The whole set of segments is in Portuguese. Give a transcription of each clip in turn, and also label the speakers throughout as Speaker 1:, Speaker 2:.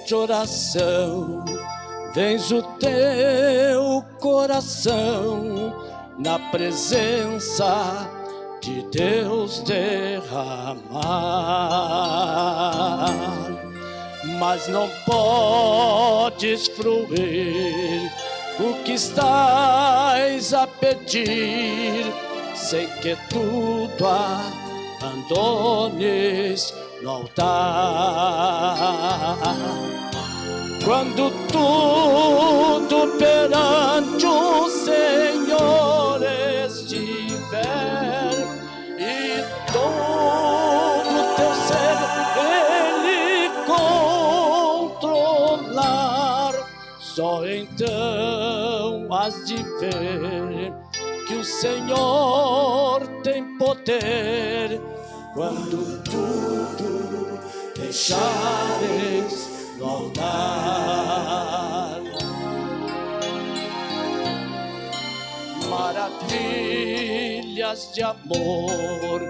Speaker 1: de oração, vens o teu coração na presença de Deus derramar. Mas não podes fruir o que estás a pedir, sem que tudo abandones no altar. Quando tudo perante o Senhor estiver e todo teu ser Ele controlar, só então has de ver que o Senhor tem poder. Quando tudo deixares no altar, maravilhas de amor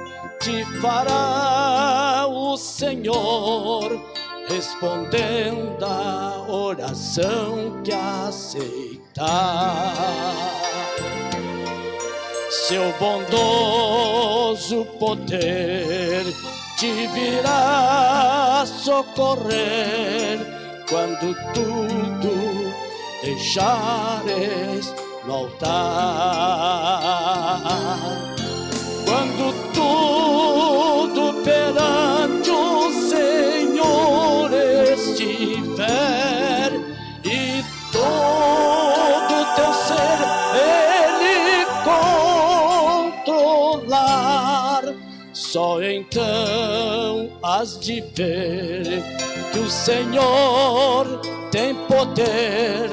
Speaker 1: te fará o Senhor, respondendo a oração que aceitar. Seu bondoso poder te virá socorrer quando tudo deixares no altar. Quando tudo perante o Senhor estiver e todo teu ser Ele controlar, só então has de ver que o Senhor tem poder.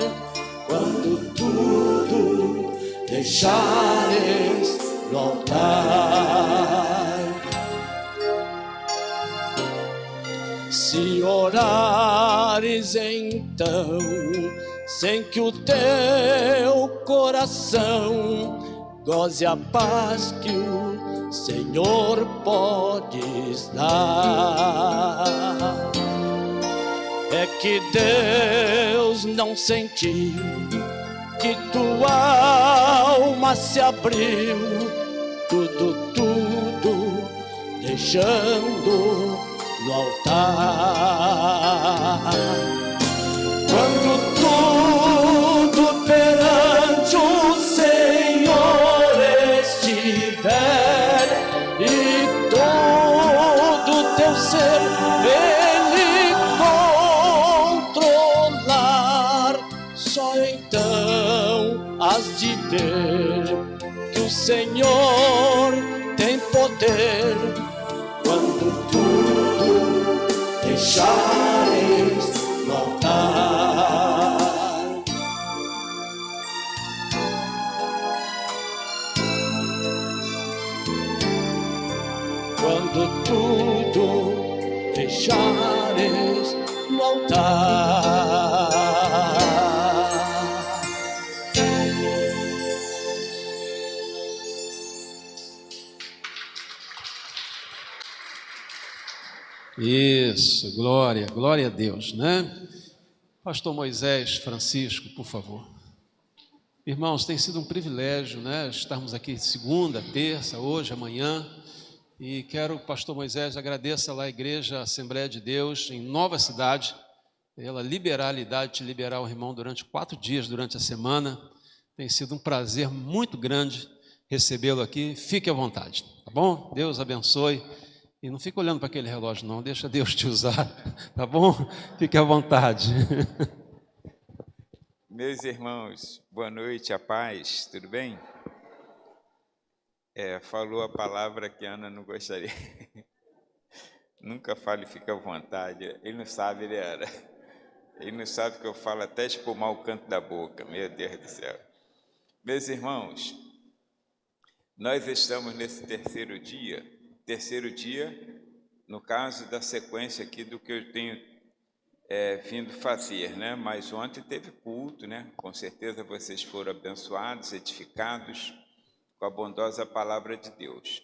Speaker 1: Quando tudo deixares no altar, se orares então, sem que o teu coração goze a paz que o Senhor podes dar, é que Deus não sentiu que tua alma se abriu, tudo deixando no altar. Quando tudo perante o Senhor estiver e todo teu ser Ele controlar, só então has de ver que o Senhor tem poder. Quando tudo deixares no altar, quando tudo deixares no altar.
Speaker 2: Isso, glória a Deus, né? Pastor Moisés Francisco, por favor. Irmãos, tem sido um privilégio, né? Estarmos aqui segunda, terça, hoje, amanhã. E quero, Pastor Moisés, agradeça lá a Igreja Assembleia de Deus em Nova Cidade, pela liberalidade de liberar o irmão durante 4 dias, durante a semana. Tem sido um prazer muito grande recebê-lo aqui. Fique à vontade, tá bom? Deus abençoe. E não fica olhando para aquele relógio, não. Deixa Deus te usar, tá bom? Fique à vontade.
Speaker 3: Meus irmãos, boa noite, a paz, tudo bem? Falou a palavra que a Ana não gostaria. Nunca fale, fica à vontade. Ele não sabe, ele não sabe que eu falo até espumar o canto da boca, meu Deus do céu. Meus irmãos, nós estamos nesse terceiro dia, no caso da sequência aqui do que eu tenho vindo fazer, né? Mas ontem teve culto, né? Com certeza vocês foram abençoados, edificados com a bondosa palavra de Deus.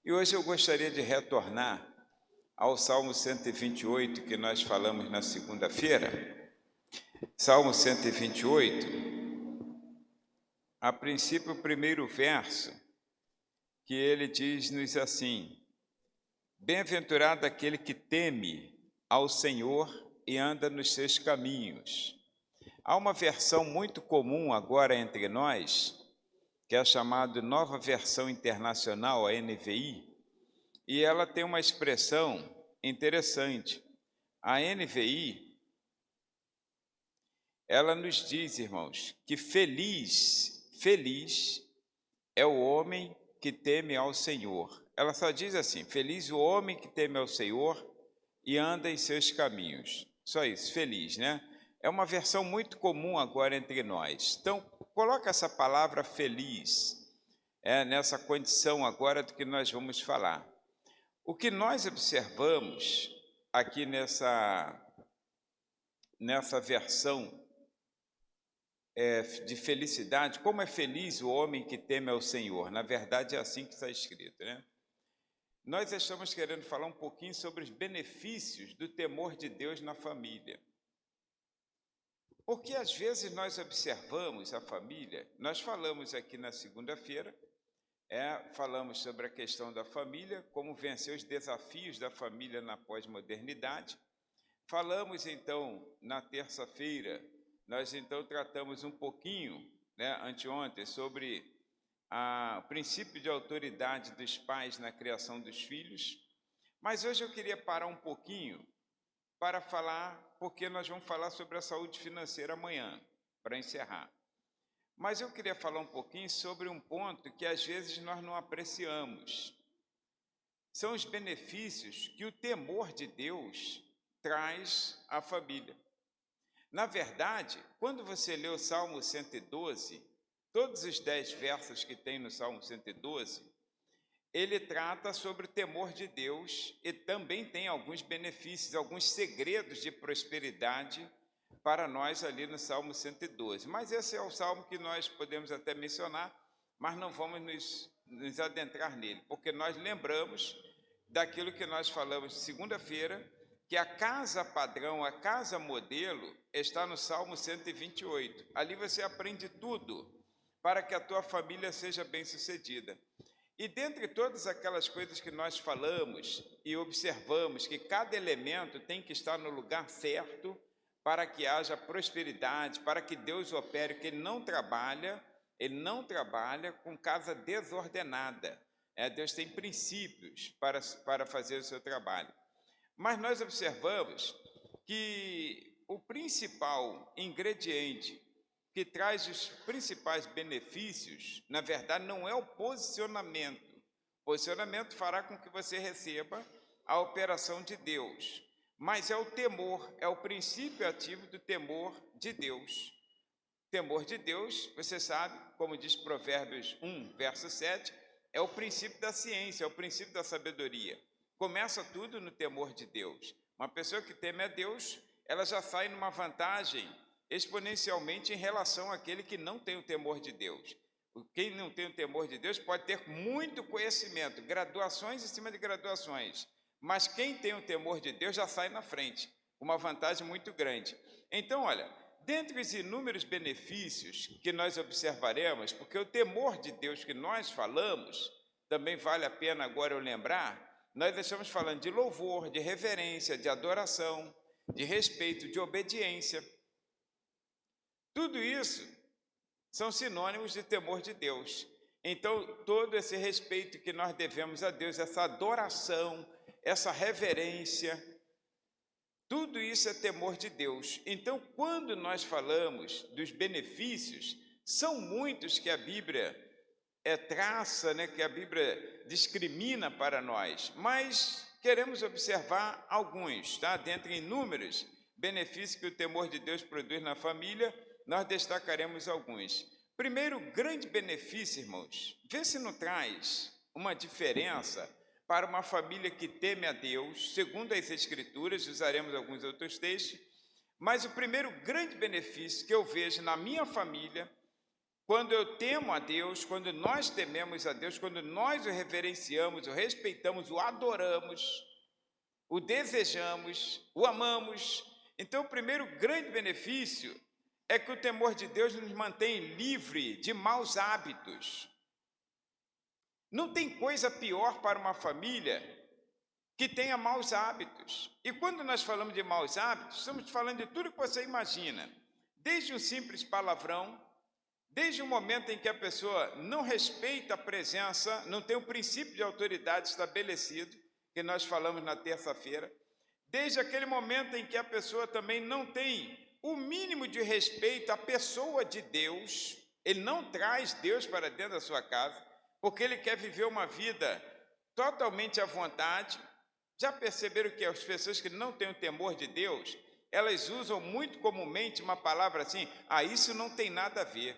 Speaker 3: E hoje eu gostaria de retornar ao Salmo 128 que nós falamos na segunda-feira. Salmo 128, a princípio, o primeiro verso, que ele diz-nos assim: bem-aventurado aquele que teme ao Senhor e anda nos seus caminhos. Há uma versão muito comum agora entre nós, que é a chamada Nova Versão Internacional, a NVI, e ela tem uma expressão interessante. A NVI, ela nos diz, irmãos, que feliz é o homem que teme ao Senhor. Ela só diz assim: feliz o homem que teme ao Senhor e anda em seus caminhos. Só isso, feliz, né? É uma versão muito comum agora entre nós. Então, coloca essa palavra feliz nessa condição agora do que nós vamos falar. O que nós observamos aqui nessa versão de felicidade, como é feliz o homem que teme ao Senhor. Na verdade, é assim que está escrito, né? Nós estamos querendo falar um pouquinho sobre os benefícios do temor de Deus na família. Porque às vezes nós observamos a família, nós falamos aqui na segunda-feira, falamos sobre a questão da família, como vencer os desafios da família na pós-modernidade. Falamos então na terça-feira, nós então tratamos um pouquinho, anteontem, sobre o princípio de autoridade dos pais na criação dos filhos. Mas hoje eu queria parar um pouquinho para falar, porque nós vamos falar sobre a saúde financeira amanhã, para encerrar. Mas eu queria falar um pouquinho sobre um ponto que às vezes nós não apreciamos. São os benefícios que o temor de Deus traz à família. Na verdade, quando você lê o Salmo 112, todos os 10 versos que tem no Salmo 112, ele trata sobre o temor de Deus e também tem alguns benefícios, alguns segredos de prosperidade para nós ali no Salmo 112. Mas esse é o salmo que nós podemos até mencionar, mas não vamos nos adentrar nele, porque nós lembramos daquilo que nós falamos segunda-feira, que a casa padrão, a casa modelo, está no Salmo 128. Ali você aprende tudo para que a tua família seja bem-sucedida. E dentre todas aquelas coisas que nós falamos e observamos que cada elemento tem que estar no lugar certo para que haja prosperidade, para que Deus opere, que ele não trabalha com casa desordenada. Deus tem princípios para fazer o seu trabalho. Mas nós observamos que o principal ingrediente que traz os principais benefícios, na verdade, não é o posicionamento. O posicionamento fará com que você receba a operação de Deus, mas é o temor, é o princípio ativo do temor de Deus. Temor de Deus, você sabe, como diz Provérbios 1, verso 7, é o princípio da ciência, é o princípio da sabedoria. Começa tudo no temor de Deus. Uma pessoa que teme a Deus, ela já sai numa vantagem exponencialmente em relação àquele que não tem o temor de Deus. Quem não tem o temor de Deus pode ter muito conhecimento, graduações em cima de graduações, mas quem tem o temor de Deus já sai na frente, uma vantagem muito grande. Então, olha, dentre os inúmeros benefícios que nós observaremos, porque o temor de Deus que nós falamos, também vale a pena agora eu lembrar, nós estamos falando de louvor, de reverência, de adoração, de respeito, de obediência. Tudo isso são sinônimos de temor de Deus. Então, todo esse respeito que nós devemos a Deus, essa adoração, essa reverência, tudo isso é temor de Deus. Então, quando nós falamos dos benefícios, são muitos que a Bíblia traça, que a Bíblia discrimina para nós, mas queremos observar alguns, tá? Dentre inúmeros benefícios que o temor de Deus produz na família, nós destacaremos alguns. Primeiro, grande benefício, irmãos, vê se não traz uma diferença para uma família que teme a Deus, segundo as Escrituras, usaremos alguns outros textos, mas o primeiro grande benefício que eu vejo na minha família, quando eu temo a Deus, quando nós tememos a Deus, quando nós o reverenciamos, o respeitamos, o adoramos, o desejamos, o amamos. Então, o primeiro grande benefício é que o temor de Deus nos mantém livre de maus hábitos. Não tem coisa pior para uma família que tenha maus hábitos. E quando nós falamos de maus hábitos, estamos falando de tudo que você imagina, desde um simples palavrão, desde o momento em que a pessoa não respeita a presença, não tem o princípio de autoridade estabelecido, que nós falamos na terça-feira, desde aquele momento em que a pessoa também não tem o mínimo de respeito à pessoa de Deus, ele não traz Deus para dentro da sua casa, porque ele quer viver uma vida totalmente à vontade. Já perceberam que as pessoas que não têm o temor de Deus, elas usam muito comumente uma palavra assim, isso não tem nada a ver.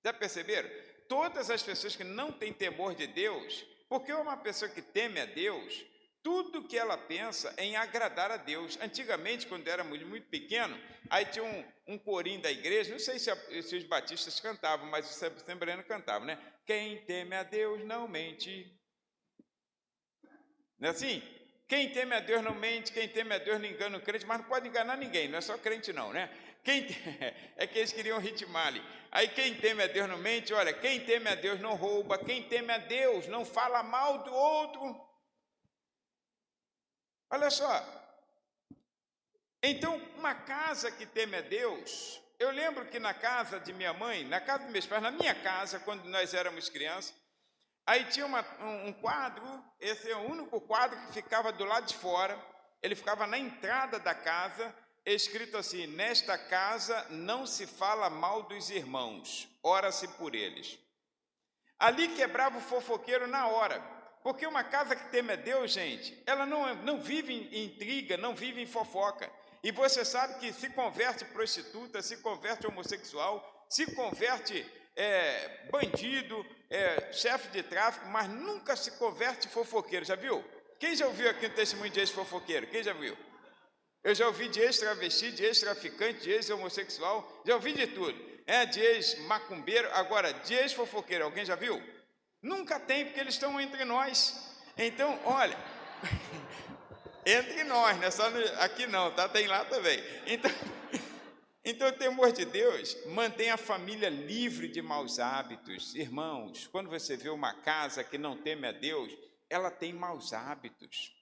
Speaker 3: Já perceberam? Todas as pessoas que não têm temor de Deus, porque uma pessoa que teme a Deus, tudo que ela pensa é em agradar a Deus. Antigamente, quando era muito pequeno, aí tinha um corinho da igreja, não sei se os batistas cantavam, mas os assembleanos cantavam, né? Quem teme a Deus não mente. Não é assim? Quem teme a Deus não mente, quem teme a Deus não engana o crente, mas não pode enganar ninguém, não é só crente não, né? É que eles queriam ritmar ali. Aí quem teme a Deus não mente, olha, quem teme a Deus não rouba, quem teme a Deus não fala mal do outro. Olha só, então uma casa que teme a Deus, eu lembro que na casa de minha mãe, na casa dos meus pais, na minha casa, quando nós éramos crianças, aí tinha um quadro, esse é o único quadro que ficava do lado de fora, ele ficava na entrada da casa, escrito assim, nesta casa não se fala mal dos irmãos, ora-se por eles. Ali quebrava o fofoqueiro na hora. Porque uma casa que teme a Deus, gente, ela não vive em intriga, não vive em fofoca. E você sabe que se converte prostituta, se converte homossexual, se converte bandido, chefe de tráfico, mas nunca se converte fofoqueiro, já viu? Quem já ouviu aqui um testemunho de ex-fofoqueiro? Quem já viu? Eu já ouvi de ex-travesti, de ex-traficante, de ex-homossexual, já ouvi de tudo. De ex-macumbeiro, agora de ex-fofoqueiro, alguém já viu? Nunca tem, porque eles estão entre nós. Então, olha, entre nós, não é só aqui não, tá? Tem lá também. Então, o temor de Deus mantém a família livre de maus hábitos. Irmãos, quando você vê uma casa que não teme a Deus, ela tem maus hábitos.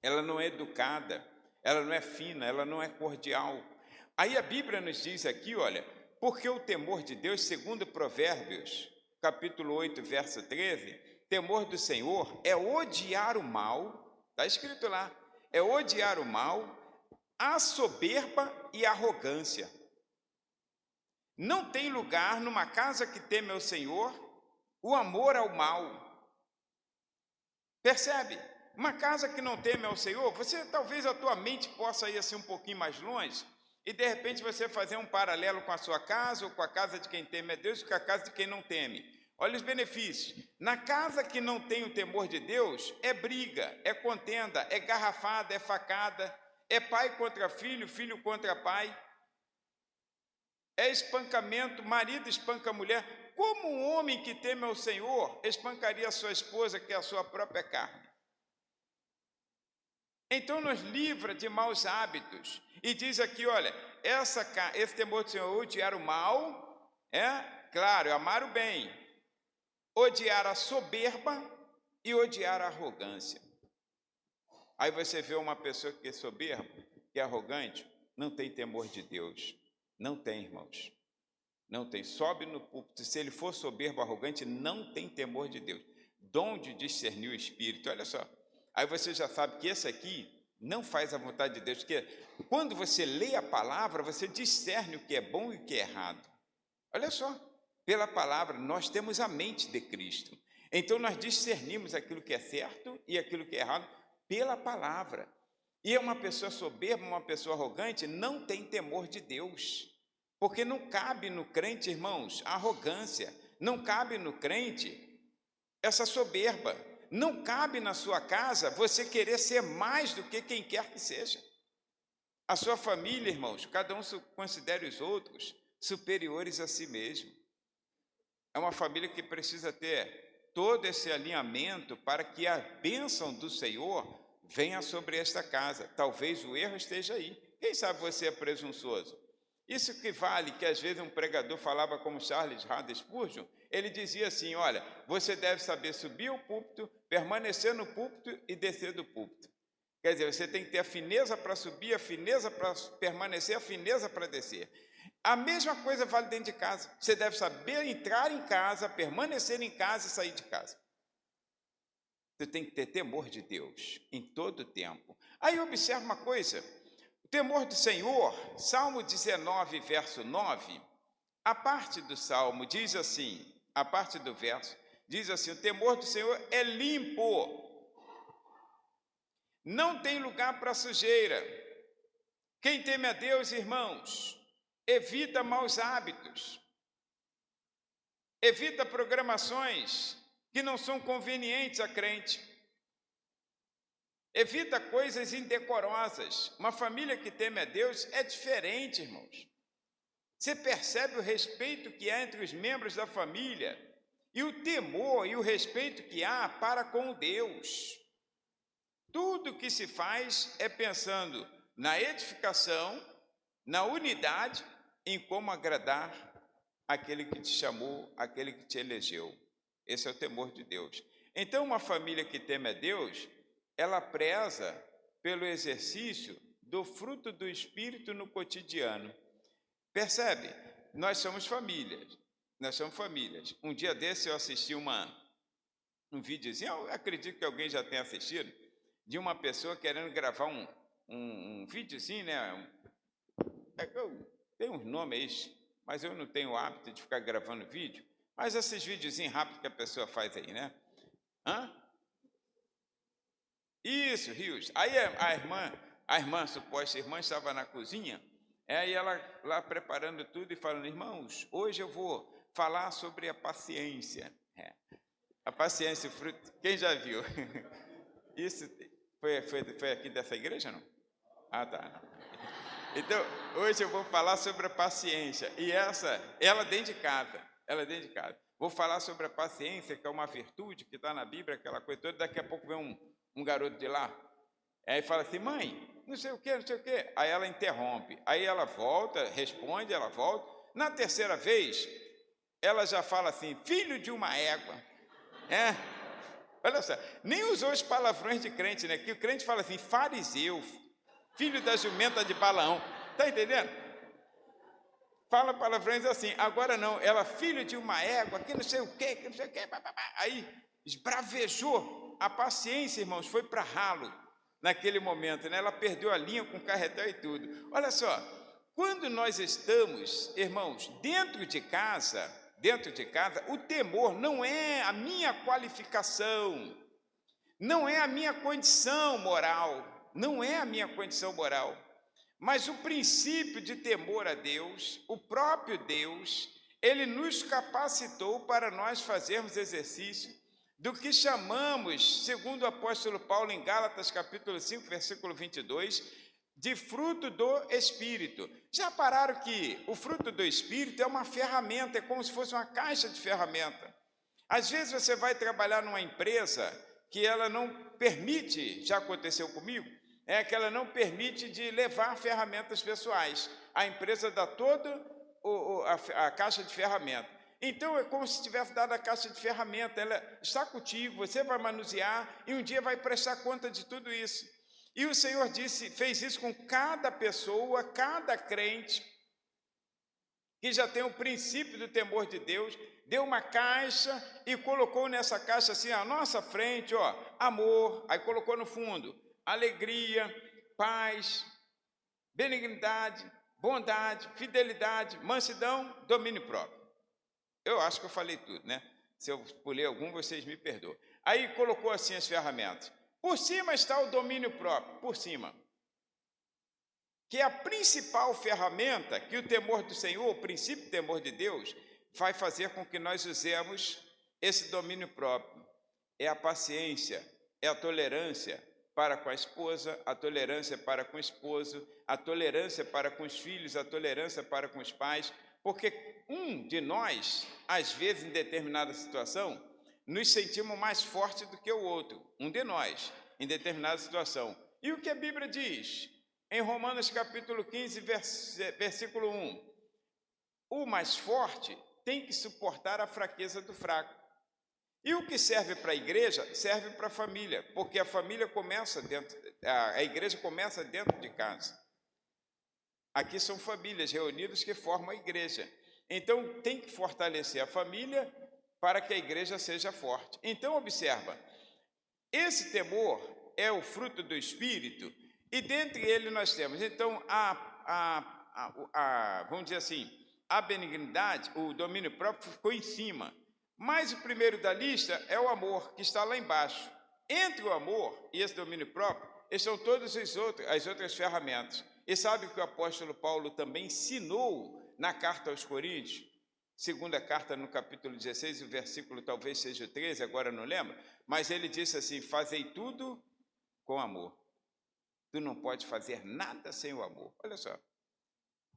Speaker 3: Ela não é educada, ela não é fina, ela não é cordial. Aí a Bíblia nos diz aqui, olha, porque o temor de Deus, segundo Provérbios, capítulo 8, verso 13, temor do Senhor é odiar o mal, está escrito lá, é odiar o mal, a soberba e a arrogância. Não tem lugar numa casa que teme ao Senhor o amor ao mal. Percebe? Uma casa que não teme ao Senhor, talvez a tua mente possa ir assim um pouquinho mais longe, e de repente você fazer um paralelo com a sua casa, ou com a casa de quem teme a Deus, ou com a casa de quem não teme. Olha os benefícios. Na casa que não tem o temor de Deus, é briga, é contenda, é garrafada, é facada, é pai contra filho, filho contra pai, é espancamento, marido espanca a mulher. Como um homem que teme ao Senhor espancaria a sua esposa, que é a sua própria carne? Então nos livra de maus hábitos. E diz aqui, olha, esse temor do Senhor, odiar o mal, claro, amar o bem, odiar a soberba e odiar a arrogância. Aí você vê uma pessoa que é soberba, que é arrogante, não tem temor de Deus. Não tem, irmãos. Não tem. Sobe no púlpito, se ele for soberbo, arrogante, não tem temor de Deus. Dom de discernir o Espírito, olha só. Aí você já sabe que esse aqui não faz a vontade de Deus, porque quando você lê a palavra, você discerne o que é bom e o que é errado. Olha só, pela palavra, nós temos a mente de Cristo. Então nós discernimos aquilo que é certo e aquilo que é errado pela palavra. E uma pessoa soberba, uma pessoa arrogante, não tem temor de Deus. Porque não cabe no crente, irmãos, a arrogância. Não cabe no crente essa soberba. Não cabe na sua casa você querer ser mais do que quem quer que seja. A sua família, irmãos, cada um considere os outros superiores a si mesmo. É uma família que precisa ter todo esse alinhamento para que a bênção do Senhor venha sobre esta casa. Talvez o erro esteja aí. Quem sabe você é presunçoso? Isso que vale que às vezes um pregador falava como Charles Haddon Spurgeon, ele dizia assim, olha, você deve saber subir ao púlpito, permanecer no púlpito e descer do púlpito. Quer dizer, você tem que ter a fineza para subir, a fineza para permanecer, a fineza para descer. A mesma coisa vale dentro de casa. Você deve saber entrar em casa, permanecer em casa e sair de casa. Você tem que ter temor de Deus em todo o tempo. Aí observa uma coisa, o temor do Senhor, Salmo 19, verso 9, a parte do Salmo diz assim, a parte do verso, diz assim, o temor do Senhor é limpo, não tem lugar para sujeira. Quem teme a Deus, irmãos, evita maus hábitos, evita programações que não são convenientes a crente, evita coisas indecorosas. Uma família que teme a Deus é diferente, irmãos. Você percebe o respeito que há entre os membros da família e o temor e o respeito que há para com Deus. Tudo que se faz é pensando na edificação, na unidade, em como agradar aquele que te chamou, aquele que te elegeu. Esse é o temor de Deus. Então, uma família que teme a Deus, ela preza pelo exercício do fruto do Espírito no cotidiano. Percebe? Nós somos famílias. Um dia desse eu assisti um videozinho, eu acredito que alguém já tenha assistido, de uma pessoa querendo gravar um videozinho, né? Tem uns nomes aí, mas eu não tenho o hábito de ficar gravando vídeo. Mas esses videozinhos rápidos que a pessoa faz aí, né? Isso, Rios. Aí a irmã, suposta irmã, estava na cozinha, aí ela lá preparando tudo e falando, irmãos, hoje eu vou falar sobre a paciência. A paciência, o fruto. Quem já viu? Isso foi aqui dessa igreja, não? Ah, tá. Então, hoje eu vou falar sobre a paciência. E ela dentro de casa. Vou falar sobre a paciência, que é uma virtude que está na Bíblia, aquela coisa toda. Daqui a pouco vem um garoto de lá. Aí fala assim, mãe, não sei o quê. Aí ela interrompe. Aí ela volta, responde, ela volta. Na terceira vez, ela já fala assim, filho de uma égua. Olha só, nem usou os palavrões de crente, né? Que o crente fala assim, fariseu, filho da jumenta de Balaão. Está entendendo? Fala palavrões assim. Agora não, ela filho de uma égua, que não sei o quê. Aí esbravejou. A paciência, irmãos, foi para ralo naquele momento, né? Ela perdeu a linha com o carretel e tudo. Olha só, quando nós estamos, irmãos, dentro de casa, o temor não é a minha qualificação, não é a minha condição moral, mas o princípio de temor a Deus, o próprio Deus, ele nos capacitou para nós fazermos exercício do que chamamos, segundo o apóstolo Paulo em Gálatas capítulo 5, versículo 22, de fruto do Espírito. Já pararam que o fruto do Espírito é uma ferramenta, é como se fosse uma caixa de ferramenta. Às vezes você vai trabalhar numa empresa que ela não permite, já aconteceu comigo, que ela não permite de levar ferramentas pessoais. A empresa dá toda a caixa de ferramenta. Então é como se tivesse dado a caixa de ferramenta, ela está contigo, você vai manusear e um dia vai prestar conta de tudo isso. E o Senhor fez isso com cada pessoa, cada crente, que já tem o princípio do temor de Deus, deu uma caixa e colocou nessa caixa assim, à nossa frente, amor, aí colocou no fundo, alegria, paz, benignidade, bondade, fidelidade, mansidão, domínio próprio. Eu acho que eu falei tudo, né? Se eu pulei algum, vocês me perdoam. Aí colocou assim as ferramentas. Por cima está o domínio próprio, por cima. Que é a principal ferramenta que o temor do Senhor, o princípio do temor de Deus, vai fazer com que nós usemos esse domínio próprio. É a paciência, é a tolerância para com a esposa, a tolerância para com o esposo, a tolerância para com os filhos, a tolerância para com os pais, porque um de nós, às vezes, em determinada situação, nos sentimos mais fortes do que o outro, um de nós. em determinada situação. E o que a Bíblia diz? Em Romanos capítulo 15, versículo 1. O mais forte tem que suportar a fraqueza do fraco. E o que serve para a igreja, serve para a família, porque a família começa a igreja começa dentro de casa. Aqui são famílias reunidas que formam a igreja. Então, tem que fortalecer a família para que a igreja seja forte. Então, observa, esse temor é o fruto do Espírito, e dentre ele nós temos, então, vamos dizer assim, a benignidade, o domínio próprio ficou em cima. Mas o primeiro da lista é o amor, que está lá embaixo. Entre o amor e esse domínio próprio, estão todas as outras ferramentas. E sabe que o apóstolo Paulo também ensinou na carta aos Coríntios, segunda carta no capítulo 16, o versículo talvez seja o 13, agora não lembro, mas ele disse assim, fazei tudo com amor. Tu não pode fazer nada sem o amor. Olha só.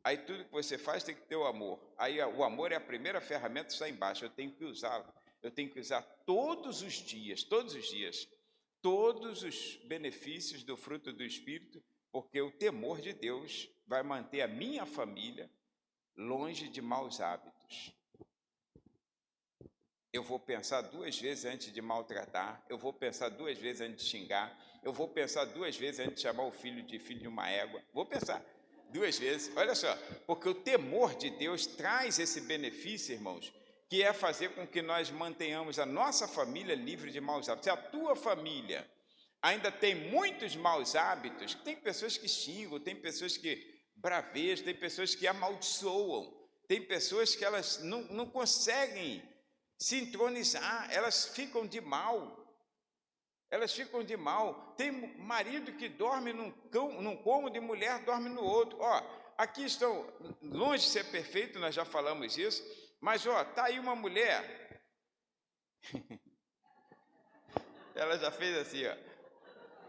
Speaker 3: Aí tudo que você faz tem que ter o amor. Aí o amor é a primeira ferramenta que está embaixo, eu tenho que usá-lo. Eu tenho que usar todos os dias, todos os benefícios do fruto do Espírito, porque o temor de Deus vai manter a minha família longe de maus hábitos. Eu vou pensar 2 vezes antes de maltratar, eu vou pensar 2 vezes antes de xingar, eu vou pensar 2 vezes antes de chamar o filho de uma égua, vou pensar 2 vezes, olha só, porque o temor de Deus traz esse benefício, irmãos, que é fazer com que nós mantenhamos a nossa família livre de maus hábitos. Se a tua família ainda tem muitos maus hábitos, tem pessoas que xingam, tem pessoas que bravejam, tem pessoas que amaldiçoam, tem pessoas que elas não conseguem se entronizar, elas ficam de mal. Tem marido que dorme num cômodo e mulher dorme no outro. Aqui estão, longe de ser perfeito, nós já falamos isso, mas tá aí uma mulher, ela já fez assim,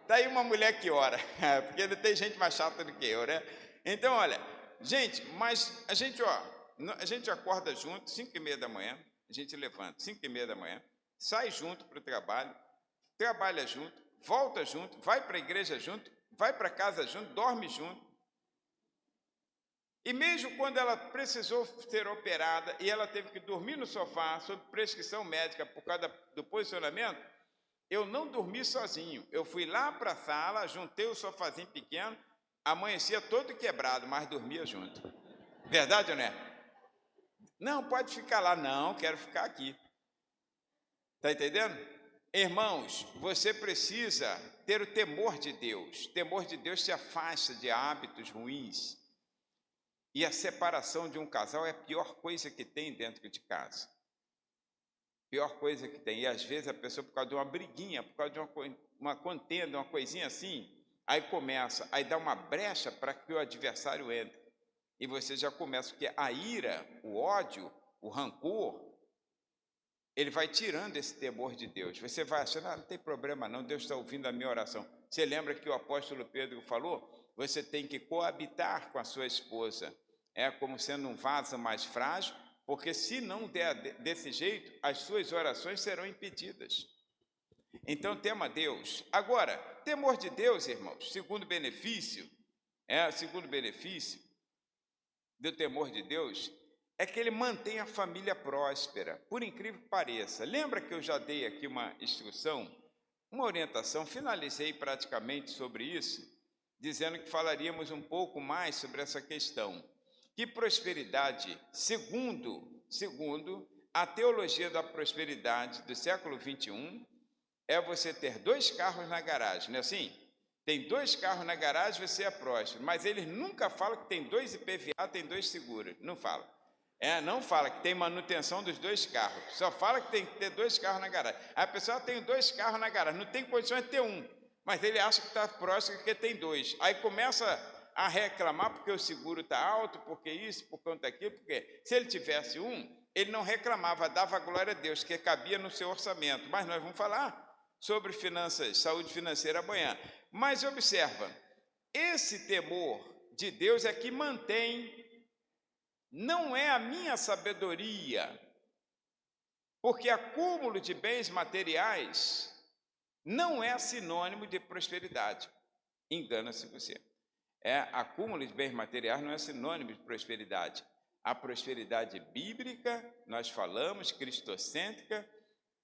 Speaker 3: tá aí uma mulher que ora, porque não tem gente mais chata do que eu, né? Então, olha, gente, mas a gente acorda junto, 5h30 da manhã, a gente levanta, 5h30 da manhã, sai junto para o trabalho, trabalha junto, volta junto, vai para a igreja junto, vai para casa junto, dorme junto. E mesmo quando ela precisou ser operada e ela teve que dormir no sofá, sob prescrição médica por causa do posicionamento, eu não dormi sozinho. Eu fui lá para a sala, juntei o sofazinho pequeno, amanhecia todo quebrado, mas dormia junto. Verdade ou não é? Não, pode ficar lá. Não, quero ficar aqui. Está entendendo? Irmãos, você precisa ter o temor de Deus. O temor de Deus te afasta de hábitos ruins. E a separação de um casal é a pior coisa que tem dentro de casa. Pior coisa que tem. E às vezes a pessoa, por causa de uma briguinha, por causa de uma contenda, uma coisinha assim, aí dá uma brecha para que o adversário entre. E você já começa, porque a ira, o ódio, o rancor, ele vai tirando esse temor de Deus. Você vai achando, não tem problema não, Deus está ouvindo a minha oração. Você lembra que o apóstolo Pedro falou? Você tem que coabitar com a sua esposa. É como sendo um vaso mais frágil, porque se não der desse jeito, as suas orações serão impedidas. Então, tema Deus. Agora, temor de Deus, irmãos, segundo benefício do temor de Deus, é que ele mantém a família próspera, por incrível que pareça. Lembra que eu já dei aqui uma instrução, uma orientação, finalizei praticamente sobre isso, dizendo que falaríamos um pouco mais sobre essa questão. Que prosperidade, segundo a teologia da prosperidade do século 21, é você ter 2 carros na garagem, não é assim? Tem 2 carros na garagem, você é próspero, mas eles nunca falam que tem 2 IPVA, tem 2 seguros, não fala. Não fala que tem manutenção dos 2 carros, só fala que tem que ter 2 carros na garagem. A pessoa tem 2 carros na garagem, não tem condições de ter um, mas ele acha que está próximo porque tem 2. Aí começa a reclamar porque o seguro está alto, porque isso, por conta daquilo, porque se ele tivesse um, ele não reclamava, dava glória a Deus, que cabia no seu orçamento. Mas nós vamos falar sobre finanças, saúde financeira amanhã. Mas observa, esse temor de Deus é que mantém, não é a minha sabedoria, porque acúmulo de bens materiais não é sinônimo de prosperidade. Engana-se você. Acúmulo de bens materiais não é sinônimo de prosperidade. A prosperidade bíblica, nós falamos, cristocêntrica,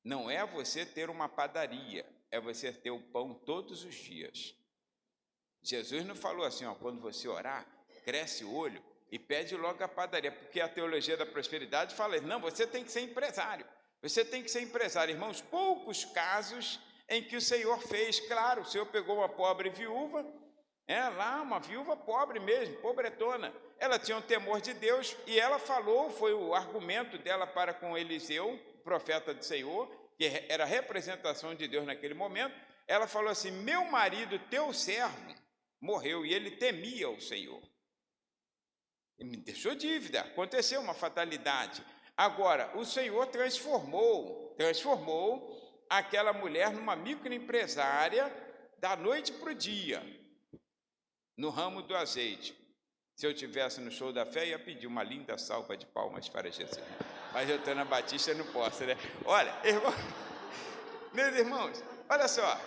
Speaker 3: não é você ter uma padaria, é você ter o pão todos os dias. Jesus não falou assim, quando você orar, cresce o olho e pede logo a padaria, porque a teologia da prosperidade fala, não, você tem que ser empresário, você tem que ser empresário. Irmãos, poucos casos em que o Senhor fez, claro, o Senhor pegou uma pobre viúva, lá uma viúva pobre mesmo, pobretona, ela tinha um temor de Deus e ela falou, foi o argumento dela para com Eliseu, profeta do Senhor, que era a representação de Deus naquele momento. Ela falou assim, meu marido, teu servo, morreu e ele temia o Senhor. Ele me deixou dívida, aconteceu uma fatalidade. Agora, o Senhor transformou aquela mulher numa microempresária da noite para o dia, no ramo do azeite. Se eu estivesse no show da fé, ia pedir uma linda salva de palmas para Jesus. Mas eu estou na Batista, não posso, né? Olha, meus irmãos, olha só.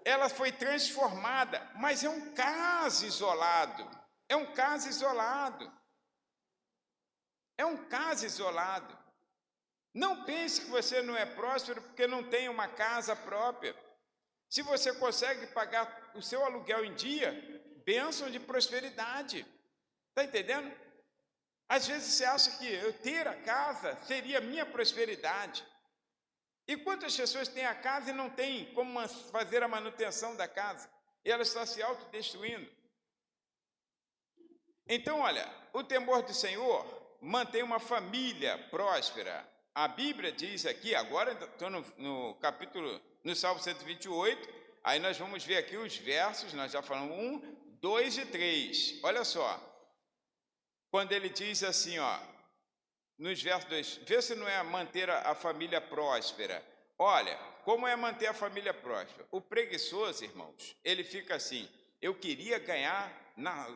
Speaker 3: Ela foi transformada, mas é um caso isolado. É um caso isolado. É um caso isolado. Não pense que você não é próspero porque não tem uma casa própria. Se você consegue pagar o seu aluguel em dia, bênção de prosperidade. Está entendendo? Às vezes você acha que eu ter a casa seria minha prosperidade. E quantas pessoas têm a casa e não têm como fazer a manutenção da casa? E ela está se autodestruindo. Então, olha, o temor do Senhor mantém uma família próspera. A Bíblia diz aqui, agora estou no Salmo 128, aí nós vamos ver aqui os versos, nós já falamos 1, 2 e 3. Olha só, quando ele diz assim, nos versos 2, vê se não é manter a família próspera. Olha, como é manter a família próspera? O preguiçoso, irmãos, ele fica assim, eu queria ganhar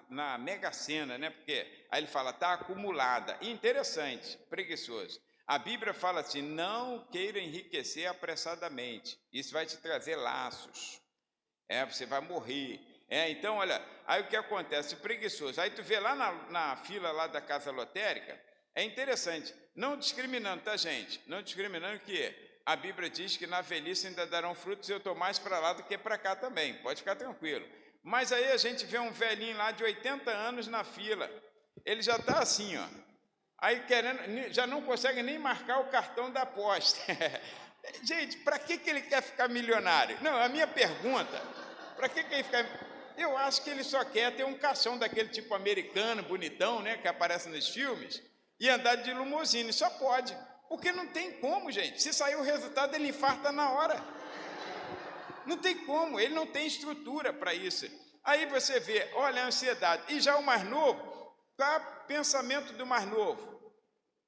Speaker 3: na Mega Sena, né? Porque aí ele fala, está acumulada. Interessante, preguiçoso. A Bíblia fala assim, não queira enriquecer apressadamente. Isso vai te trazer laços. Você vai morrer. Então, olha, aí o que acontece? O preguiçoso. Aí tu vê lá na fila lá da casa lotérica, é interessante, não discriminando, tá, gente? Não discriminando que a Bíblia diz que na velhice ainda darão frutos e eu estou mais para lá do que para cá também. Pode ficar tranquilo. Mas aí a gente vê um velhinho lá de 80 anos na fila. Ele já está assim, aí querendo, já não consegue nem marcar o cartão da aposta. Gente, para que ele quer ficar milionário? Não, a minha pergunta, para que ele ficar... Eu acho que ele só quer ter um caixão daquele tipo americano, bonitão, né, que aparece nos filmes, e andar de limusine, só pode. Porque não tem como, gente. Se sair o resultado, ele infarta na hora. Não tem como, ele não tem estrutura para isso. Aí você vê, olha a ansiedade. E já o mais novo, qual é o pensamento do mais novo?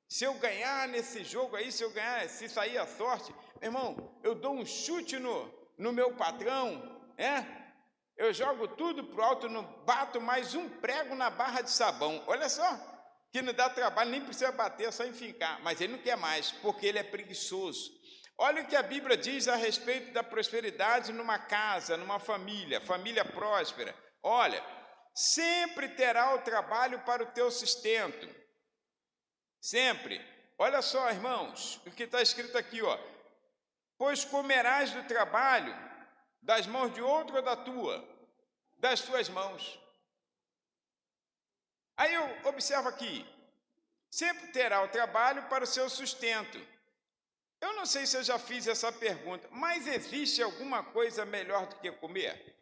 Speaker 3: Se eu ganhar nesse jogo aí, se sair a sorte, meu irmão, eu dou um chute no meu patrão, eu jogo tudo pro alto, não bato mais um prego na barra de sabão. Olha só, que não dá trabalho, nem precisa bater, é só enfincar. Mas ele não quer mais, porque ele é preguiçoso. Olha o que a Bíblia diz a respeito da prosperidade numa casa, numa família próspera. Olha, sempre terá o trabalho para o teu sustento. Sempre. Olha só, irmãos, o que está escrito aqui, pois comerás do trabalho das mãos de outro ou da tua? Das tuas mãos. Aí eu observo aqui, sempre terá o trabalho para o seu sustento. Eu não sei se eu já fiz essa pergunta, mas existe alguma coisa melhor do que comer?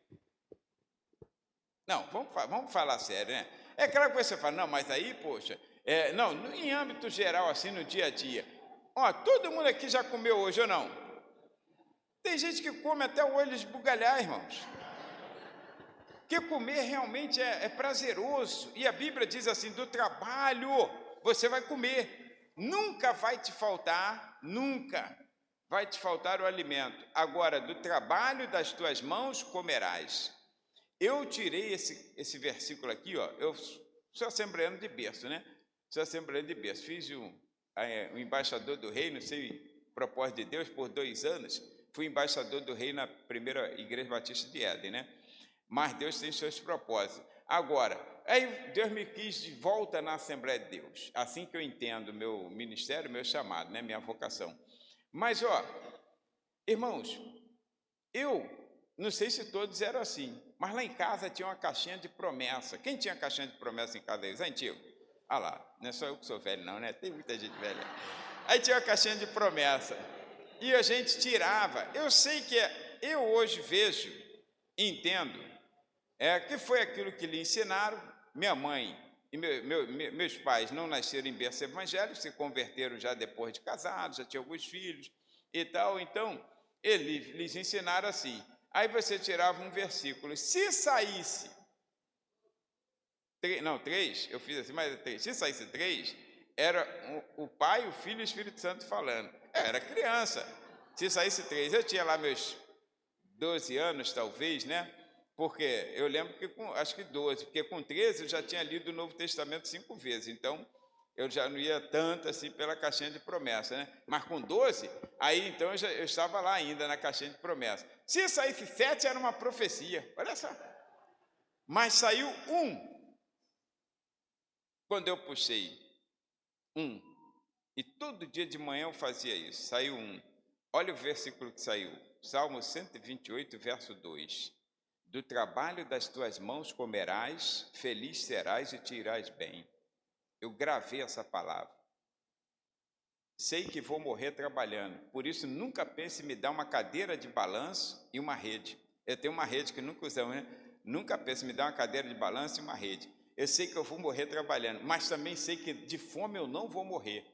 Speaker 3: Não, vamos falar sério, né? É claro que você fala, não, mas aí, poxa, não, em âmbito geral, assim, no dia a dia. Todo mundo aqui já comeu hoje ou não? Tem gente que come até o olho esbugalhar, irmãos. Porque comer realmente é prazeroso. E a Bíblia diz assim, do trabalho você vai comer. Nunca vai te faltar o alimento. Agora, do trabalho das tuas mãos comerás. Eu tirei esse versículo aqui, eu sou assembleano de berço, né? Sou assembleano de berço. Fiz o embaixador do reino, sei propósito de Deus, por 2 anos. fui embaixador do rei na primeira Igreja Batista de Éden, né? Mas Deus tem seus propósitos. Agora, aí Deus me quis de volta na Assembleia de Deus, assim que eu entendo meu ministério, meu chamado, né? Minha vocação. Mas, irmãos, eu não sei se todos eram assim, mas lá em casa tinha uma caixinha de promessa. Quem tinha caixinha de promessa em casa deles? Antigo? Ah lá, não é só eu que sou velho não, né? Tem muita gente velha. Aí tinha uma caixinha de promessa e a gente tirava. Eu sei que eu hoje vejo, entendo, que foi aquilo que lhe ensinaram. Minha mãe e meus pais não nasceram em berço evangélico, se converteram já depois de casados, já tinham alguns filhos e tal. Então, eles lhes ensinaram assim. Aí você tirava um versículo. Se saísse... três, eu fiz assim, mas 3. Se saísse 3, era o Pai, o Filho e o Espírito Santo falando. Era criança. Se saísse 3, eu tinha lá meus 12 anos, talvez, né? Porque eu lembro que, acho que 12, porque com 13 eu já tinha lido o Novo Testamento 5 vezes, então eu já não ia tanto assim pela caixinha de promessa, né? Mas com 12, aí então eu estava lá ainda na caixinha de promessa. Se saísse 7, era uma profecia, olha só. Mas saiu 1. Quando eu puxei 1, e todo dia de manhã eu fazia isso, saiu 1. Olha o versículo que saiu, Salmo 128, verso 2. Do trabalho das tuas mãos comerás, feliz serás e te irás bem. Eu gravei essa palavra. Sei que vou morrer trabalhando, por isso nunca pense em me dar uma cadeira de balanço e uma rede. Eu tenho uma rede que nunca usamos, né? Nunca pense em me dar uma cadeira de balanço e uma rede. Eu sei que eu vou morrer trabalhando, mas também sei que de fome eu não vou morrer.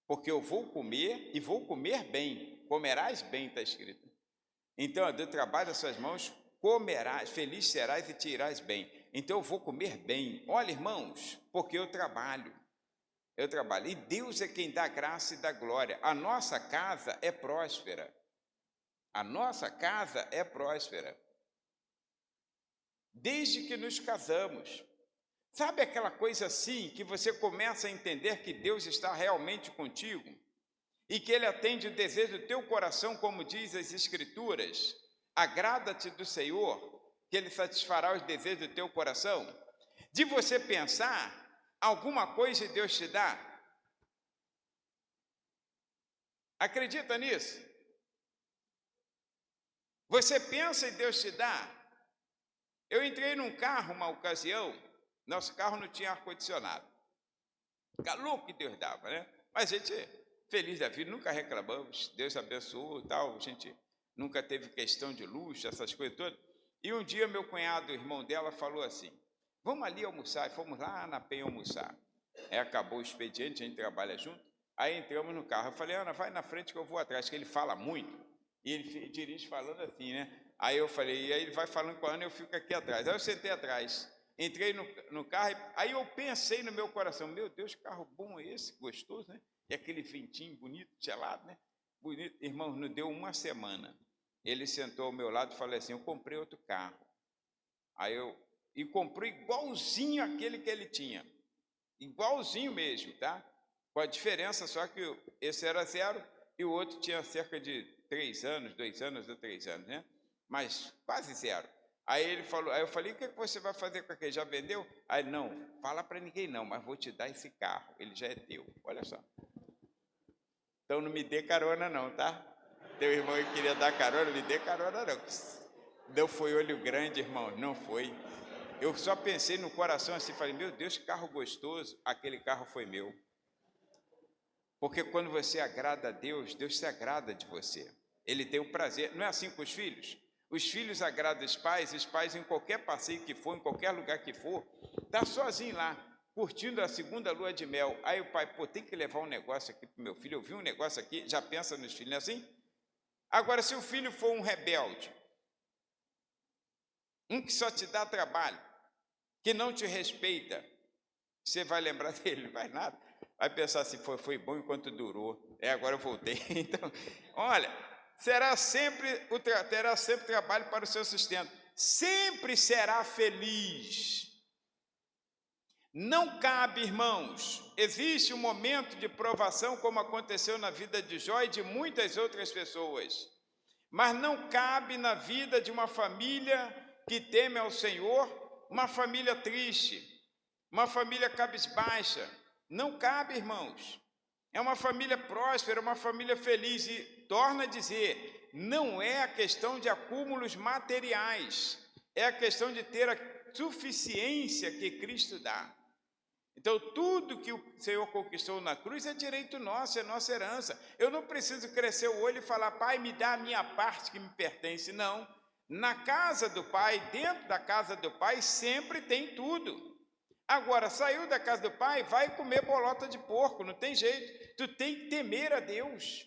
Speaker 3: Porque eu vou comer e vou comer bem. Comerás bem, está escrito. Então, do trabalho das suas mãos, comerás, feliz serás e te irás bem. Então, eu vou comer bem. Olha, irmãos, porque eu trabalho. Eu trabalho. E Deus é quem dá graça e dá glória. A nossa casa é próspera. A nossa casa é próspera. Desde que nos casamos. Sabe aquela coisa assim, que você começa a entender que Deus está realmente contigo? E que Ele atende o desejo do teu coração, como diz as Escrituras? Agrada-te do Senhor, que Ele satisfará os desejos do teu coração? De você pensar, alguma coisa Deus te dá? Acredita nisso? Você pensa e Deus te dá? Eu entrei num carro uma ocasião, nosso carro não tinha ar-condicionado. Calor que Deus dava, né? Mas a gente, feliz da vida, nunca reclamamos, Deus abençoou e tal, a gente nunca teve questão de luxo, essas coisas todas. E um dia meu cunhado, o irmão dela, falou assim, vamos ali almoçar, e fomos lá na Penha almoçar. Aí acabou o expediente, a gente trabalha junto, aí entramos no carro, eu falei, Ana, vai na frente que eu vou atrás, que ele fala muito, e ele dirige falando assim, né? Aí eu falei, e aí ele vai falando com a Ana, eu fico aqui atrás. Aí eu sentei atrás, entrei no carro, aí eu pensei no meu coração, meu Deus, que carro bom é esse, gostoso, né? E aquele ventinho bonito, gelado, né? Bonito. Irmão, não deu uma semana. Ele sentou ao meu lado e falou assim, eu comprei outro carro. E comprei igualzinho aquele que ele tinha. Igualzinho mesmo, tá? Com a diferença só que esse era 0 e o outro tinha cerca de 3 anos, 2 anos ou 3 anos, né? Mas quase 0. Aí ele falou, aí eu falei, o que você vai fazer com aquele? Já vendeu? Aí ele, não, fala para ninguém não, mas vou te dar esse carro, ele já é teu, olha só. Então não me dê carona não, tá? Teu irmão que queria dar carona, me dê carona não. Não foi olho grande, irmão, não foi. Eu só pensei no coração assim, falei, meu Deus, que carro gostoso, aquele carro foi meu. Porque quando você agrada a Deus, Deus se agrada de você. Ele tem o prazer, não é assim com os filhos? Os filhos agradam os pais em qualquer passeio que for, em qualquer lugar que for, está sozinho lá, curtindo a segunda lua de mel. Aí o pai, pô, tem que levar um negócio aqui para o meu filho, eu vi um negócio aqui, já pensa nos filhos, não é assim? Agora, se o filho for um rebelde, um que só te dá trabalho, que não te respeita, você vai lembrar dele, vai nada. Vai pensar assim, foi bom enquanto durou, agora eu voltei. Então, olha, terá sempre trabalho para o seu sustento, sempre será feliz. Não cabe, irmãos, existe um momento de provação, como aconteceu na vida de Jó e de muitas outras pessoas, mas não cabe na vida de uma família que teme ao Senhor, uma família triste, uma família cabisbaixa. Não cabe, irmãos. É uma família próspera, uma família feliz. E torna a dizer, não é a questão de acúmulos materiais, é a questão de ter a suficiência que Cristo dá. Então, tudo que o Senhor conquistou na cruz é direito nosso, é nossa herança. Eu não preciso crescer o olho e falar, Pai, me dá a minha parte que me pertence. Não. Na casa do Pai, dentro da casa do Pai, sempre tem tudo. Agora, saiu da casa do Pai, vai comer bolota de porco, não tem jeito. Tu tem que temer a Deus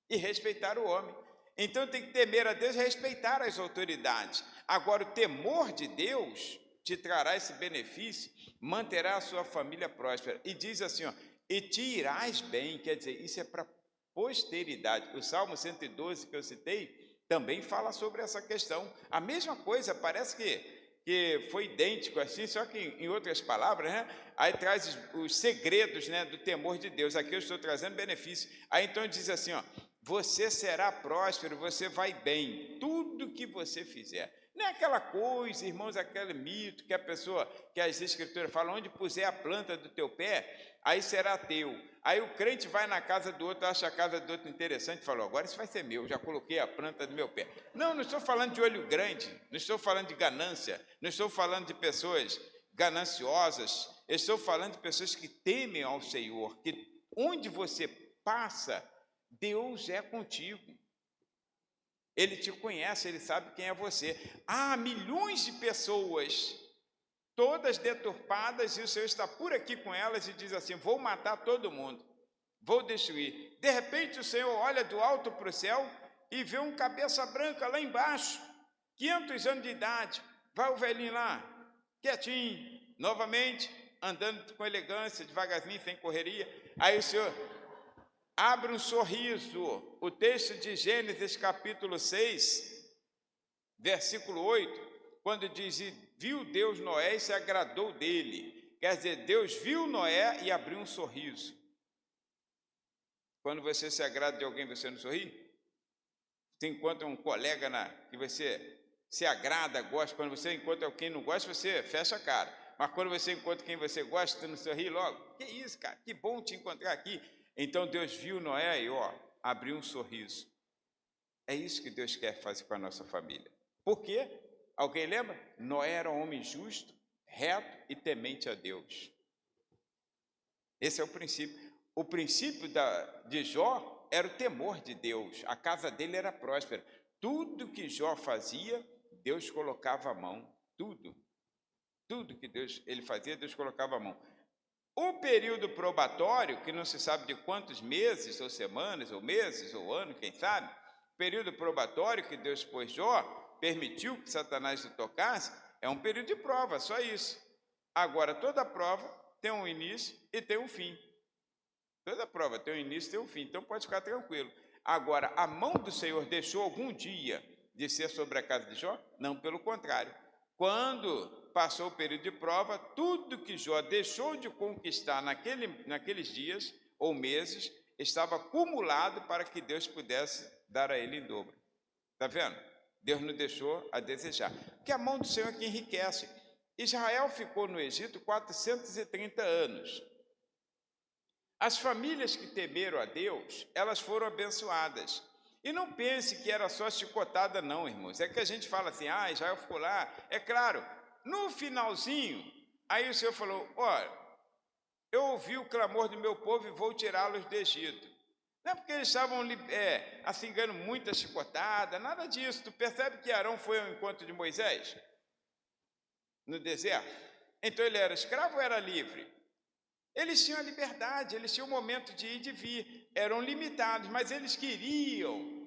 Speaker 3: e respeitar o homem. Então, tem que temer a Deus e respeitar as autoridades. Agora, o temor de Deus te trará esse benefício, manterá a sua família próspera. E diz assim, ó, e te irás bem, quer dizer, isso é para posteridade. O Salmo 112 que eu citei também fala sobre essa questão. A mesma coisa, parece que foi idêntico assim, só que em outras palavras, né? Aí traz os segredos, né, do temor de Deus. Aqui eu estou trazendo benefício. Aí então diz assim, ó, você será próspero, você vai bem, tudo que você fizer. Não é aquela coisa, irmãos, aquele mito que a pessoa, que as escrituras falam, onde puser a planta do teu pé, aí será teu. Aí o crente vai na casa do outro, acha a casa do outro interessante, e falou, agora isso vai ser meu, já coloquei a planta do meu pé. Não, não estou falando de olho grande, não estou falando de ganância, não estou falando de pessoas gananciosas, eu estou falando de pessoas que temem ao Senhor, que onde você passa, Deus é contigo. Ele te conhece, ele sabe quem é você. Há milhões de pessoas, todas deturpadas, e o Senhor está por aqui com elas e diz assim, vou matar todo mundo, vou destruir. De repente o Senhor olha do alto para o céu e vê um cabeça branca lá embaixo, 500 anos de idade, vai o velhinho lá, quietinho, novamente, andando com elegância, devagarzinho, sem correria. Aí o Senhor abre um sorriso. O texto de Gênesis capítulo 6, versículo 8, quando diz, viu Deus Noé e se agradou dele. Quer dizer, Deus viu Noé e abriu um sorriso. Quando você se agrada de alguém, você não sorri? Você encontra um colega que você se agrada, gosta. Quando você encontra quem não gosta, você fecha a cara. Mas quando você encontra quem você gosta, você não sorri logo? Que isso, cara, que bom te encontrar aqui. Então Deus viu Noé e abriu um sorriso. É isso que Deus quer fazer com a nossa família. Por quê? Alguém lembra? Noé era um homem justo, reto e temente a Deus. Esse é o princípio. O princípio de Jó era o temor de Deus. A casa dele era próspera. Tudo que Jó fazia, Deus colocava a mão. Tudo que ele fazia, Deus colocava a mão. O período probatório, que não se sabe de quantos meses, ou semanas, ou meses, ou ano, quem sabe, o período probatório que Deus pôs Jó, permitiu que Satanás o tocasse, é um período de prova, só isso. Agora, toda prova tem um início e tem um fim. Toda prova tem um início e tem um fim, então pode ficar tranquilo. Agora, a mão do Senhor deixou algum dia de ser sobre a casa de Jó? Não, pelo contrário. Quando passou o período de prova, tudo que Jó deixou de conquistar naqueles dias ou meses, estava acumulado para que Deus pudesse dar a ele em dobro. Está vendo? Deus não deixou a desejar. Porque a mão do Senhor é que enriquece. Israel ficou no Egito 430 anos. As famílias que temeram a Deus, elas foram abençoadas. E não pense que era só chicotada não, irmãos. É que a gente fala assim, Israel ficou lá. É claro, no finalzinho, aí o Senhor falou, eu ouvi o clamor do meu povo e vou tirá-los do Egito. Não é porque eles estavam assim, ganhando muita chicotada, nada disso. Tu percebe que Arão foi ao encontro de Moisés? No deserto? Então ele era escravo ou era livre? Eles tinham a liberdade, eles tinham o momento de ir e de vir, eram limitados, mas eles queriam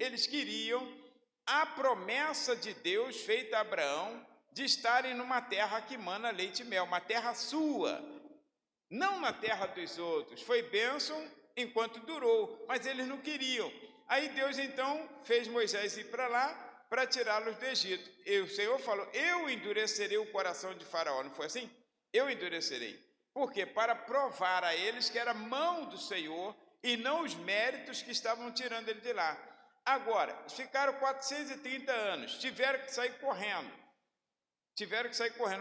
Speaker 3: a promessa de Deus feita a Abraão de estarem numa terra que mana leite e mel, uma terra sua, não na terra dos outros. Foi bênção enquanto durou, mas eles não queriam. Aí Deus então fez Moisés ir para lá para tirá-los do Egito. E o Senhor falou, eu endurecerei o coração de Faraó, não foi assim? Eu endurecerei. Por quê? Para provar a eles que era mão do Senhor e não os méritos que estavam tirando ele de lá. Agora, ficaram 430 anos, tiveram que sair correndo,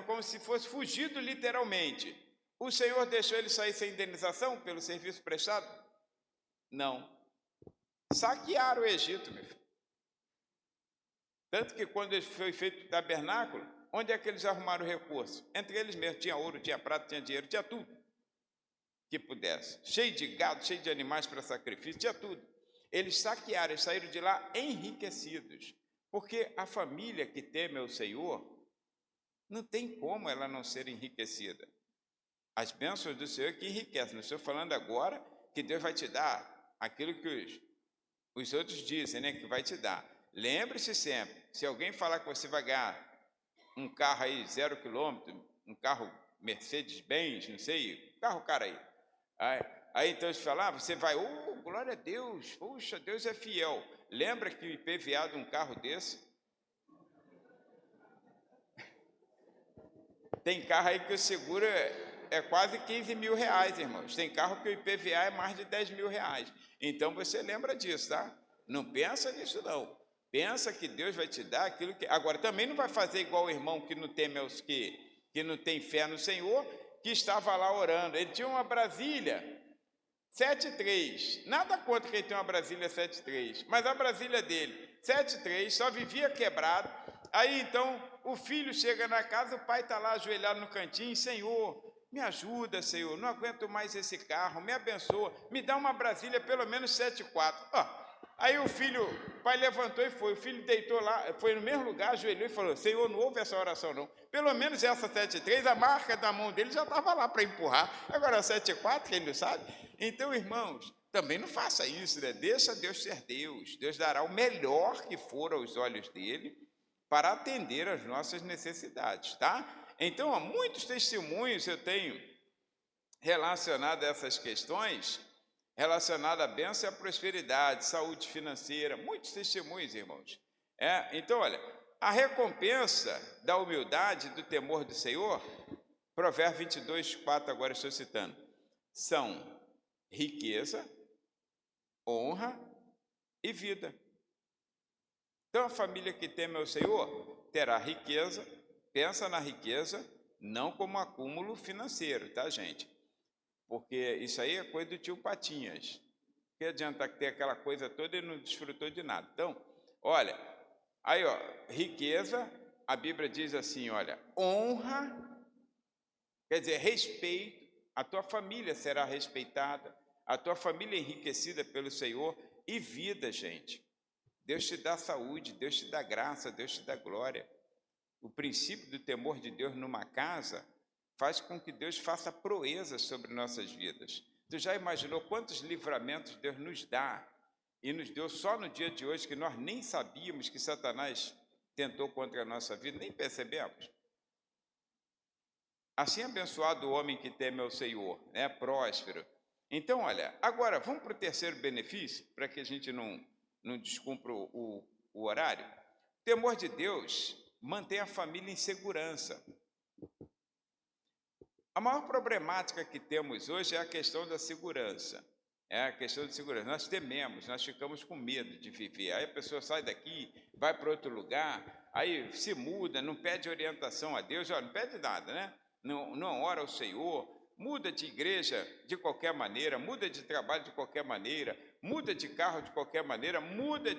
Speaker 3: como se fosse fugido literalmente. O Senhor deixou ele sair sem indenização pelo serviço prestado? Não. Saquearam o Egito, meu filho. Tanto que quando foi feito o tabernáculo, onde é que eles arrumaram o recurso? Entre eles mesmos, tinha ouro, tinha prata, tinha dinheiro, tinha tudo que pudesse. Cheio de gado, cheio de animais para sacrifício, tinha tudo. Eles saquearam, eles saíram de lá enriquecidos. Porque a família que teme ao Senhor, não tem como ela não ser enriquecida. As bênçãos do Senhor que enriquecem. Não estou falando agora que Deus vai te dar aquilo que os outros dizem, né, que vai te dar. Lembre-se sempre, se alguém falar que você vai ganhar um carro aí 0 quilômetro, um carro Mercedes-Benz, não sei, carro cara aí então eles falam, você vai, glória a Deus, puxa, Deus é fiel. Lembra que o IPVA de um carro desse? Tem carro aí que o seguro é quase 15 mil reais, irmãos. Tem carro que o IPVA é mais de 10 mil reais. Então você lembra disso, tá? Não pensa nisso não. Pensa que Deus vai te dar aquilo que... Agora, também não vai fazer igual o irmão que não teme aos que não tem fé no Senhor, que estava lá orando. Ele tinha uma Brasília 7.3. Nada contra quem tem uma Brasília 7.3, mas a Brasília dele, 7.3, só vivia quebrado. Aí, então, o filho chega na casa, o pai está lá ajoelhado no cantinho, Senhor, me ajuda, Senhor, não aguento mais esse carro, me abençoa, me dá uma Brasília pelo menos 7.4. Aí o pai levantou e foi, o filho deitou lá, foi no mesmo lugar, ajoelhou e falou, Senhor, não ouve essa oração não, pelo menos essa 7.3, a marca da mão dele já estava lá para empurrar, agora 7.4, quem não sabe? Então, irmãos, também não faça isso, né? Deixa Deus ser Deus, Deus dará o melhor que for aos olhos dele, para atender às nossas necessidades, tá? Então, há muitos testemunhos eu tenho relacionado a essas questões, relacionado à bênção e à prosperidade, saúde financeira, muitos testemunhos, irmãos. Então, olha, a recompensa da humildade, do temor do Senhor, Provérbios 22:4, agora estou citando, são riqueza, honra e vida. Então, a família que teme ao Senhor terá riqueza, pensa na riqueza, não como acúmulo financeiro, tá, gente? Porque isso aí é coisa do tio Patinhas. Que adianta ter aquela coisa toda e não desfrutou de nada. Então, olha, aí, riqueza, a Bíblia diz assim, olha, honra, quer dizer, respeito, a tua família será respeitada, a tua família é enriquecida pelo Senhor, e vida, gente. Deus te dá saúde, Deus te dá graça, Deus te dá glória. O princípio do temor de Deus numa casa faz com que Deus faça proezas sobre nossas vidas. Tu já imaginou quantos livramentos Deus nos dá e nos deu só no dia de hoje, que nós nem sabíamos que Satanás tentou contra a nossa vida, nem percebemos? Assim abençoado o homem que teme ao Senhor, né? Próspero. Então, olha, agora vamos para o terceiro benefício, para que a gente não descumpra o horário. O temor de Deus mantém a família em segurança. A maior problemática que temos hoje é a questão da segurança. É a questão de segurança. Nós tememos, nós ficamos com medo de viver. Aí a pessoa sai daqui, vai para outro lugar, aí se muda, não pede orientação a Deus, não pede nada, né? Não ora ao Senhor, muda de igreja de qualquer maneira, muda de trabalho de qualquer maneira, muda de carro de qualquer maneira, muda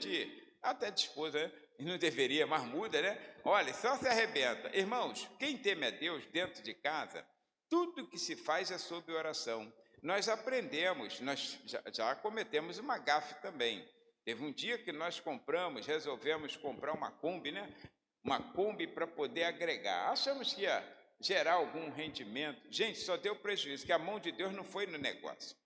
Speaker 3: até de esposa, né? Não deveria, mas muda, né? Olha, só se arrebenta. Irmãos, quem teme a Deus dentro de casa, tudo que se faz é sob oração. Nós aprendemos, nós já cometemos uma gafe também. Teve um dia que nós resolvemos comprar uma Kombi, né? Uma Kombi para poder agregar. Achamos que ia gerar algum rendimento. Gente, só deu prejuízo, que a mão de Deus não foi no negócio.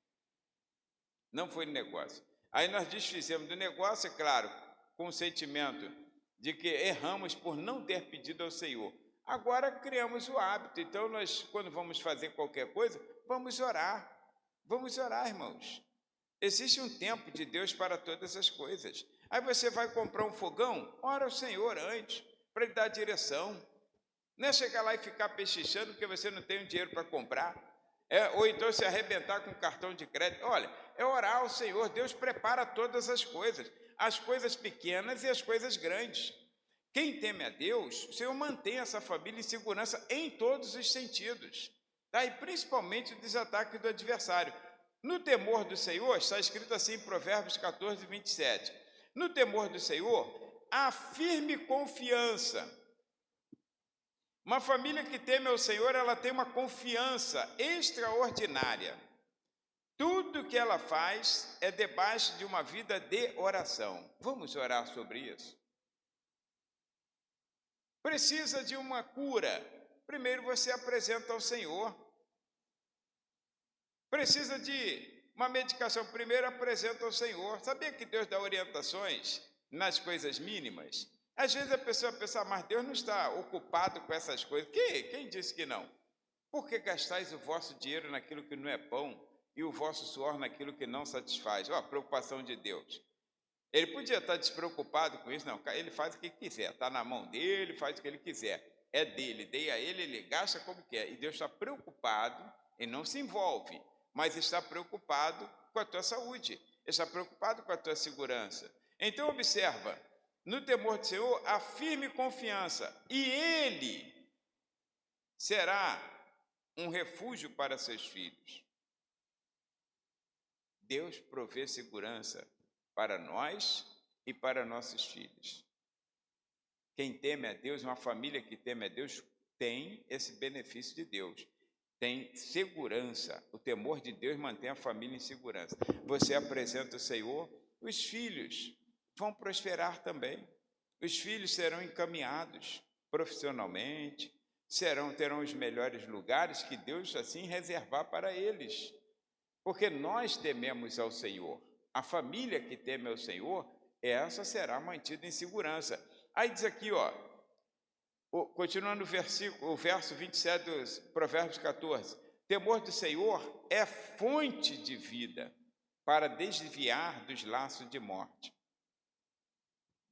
Speaker 3: Não foi no negócio. Aí nós desfizemos do negócio, é claro, com o sentimento de que erramos por não ter pedido ao Senhor. Agora criamos o hábito, então nós, quando vamos fazer qualquer coisa, vamos orar. Vamos orar, irmãos. Existe um tempo de Deus para todas as coisas. Aí você vai comprar um fogão, ora ao Senhor antes, para Ele dar direção. Não é chegar lá e ficar pechichando porque você não tem o dinheiro para comprar. Ou então se arrebentar com cartão de crédito. Olha, é orar ao Senhor. Deus prepara todas as coisas pequenas e as coisas grandes. Quem teme a Deus, o Senhor mantém essa família em segurança em todos os sentidos, tá? E principalmente dos ataques do adversário. No temor do Senhor, está escrito assim em Provérbios 14, 27. No temor do Senhor, há firme confiança. Uma família que teme ao Senhor, ela tem uma confiança extraordinária. Tudo que ela faz é debaixo de uma vida de oração. Vamos orar sobre isso? Precisa de uma cura. Primeiro você apresenta ao Senhor. Precisa de uma medicação. Primeiro apresenta ao Senhor. Sabia que Deus dá orientações nas coisas mínimas? Às vezes a pessoa pensa, mas Deus não está ocupado com essas coisas. Quem disse que não? Por que gastais o vosso dinheiro naquilo que não é pão e o vosso suor naquilo que não satisfaz? Ó, a preocupação de Deus. Ele podia estar despreocupado com isso, não. Ele faz o que quiser, está na mão dele, faz o que ele quiser. É dele, dei a ele, ele gasta como quer. E Deus está preocupado e não se envolve, mas está preocupado com a tua saúde, está preocupado com a tua segurança. Então observa, no temor do Senhor, há firme confiança, e Ele será um refúgio para seus filhos. Deus provê segurança para nós e para nossos filhos. Quem teme a Deus, uma família que teme a Deus, tem esse benefício de Deus. Tem segurança. O temor de Deus mantém a família em segurança. Você apresenta o Senhor, os filhos vão prosperar também. Os filhos serão encaminhados profissionalmente, terão os melhores lugares que Deus assim reservar para eles. Porque nós tememos ao Senhor. A família que teme ao Senhor, essa será mantida em segurança. Aí diz aqui, ó, continuando o verso 27 dos Provérbios 14, temor do Senhor é fonte de vida para desviar dos laços de morte.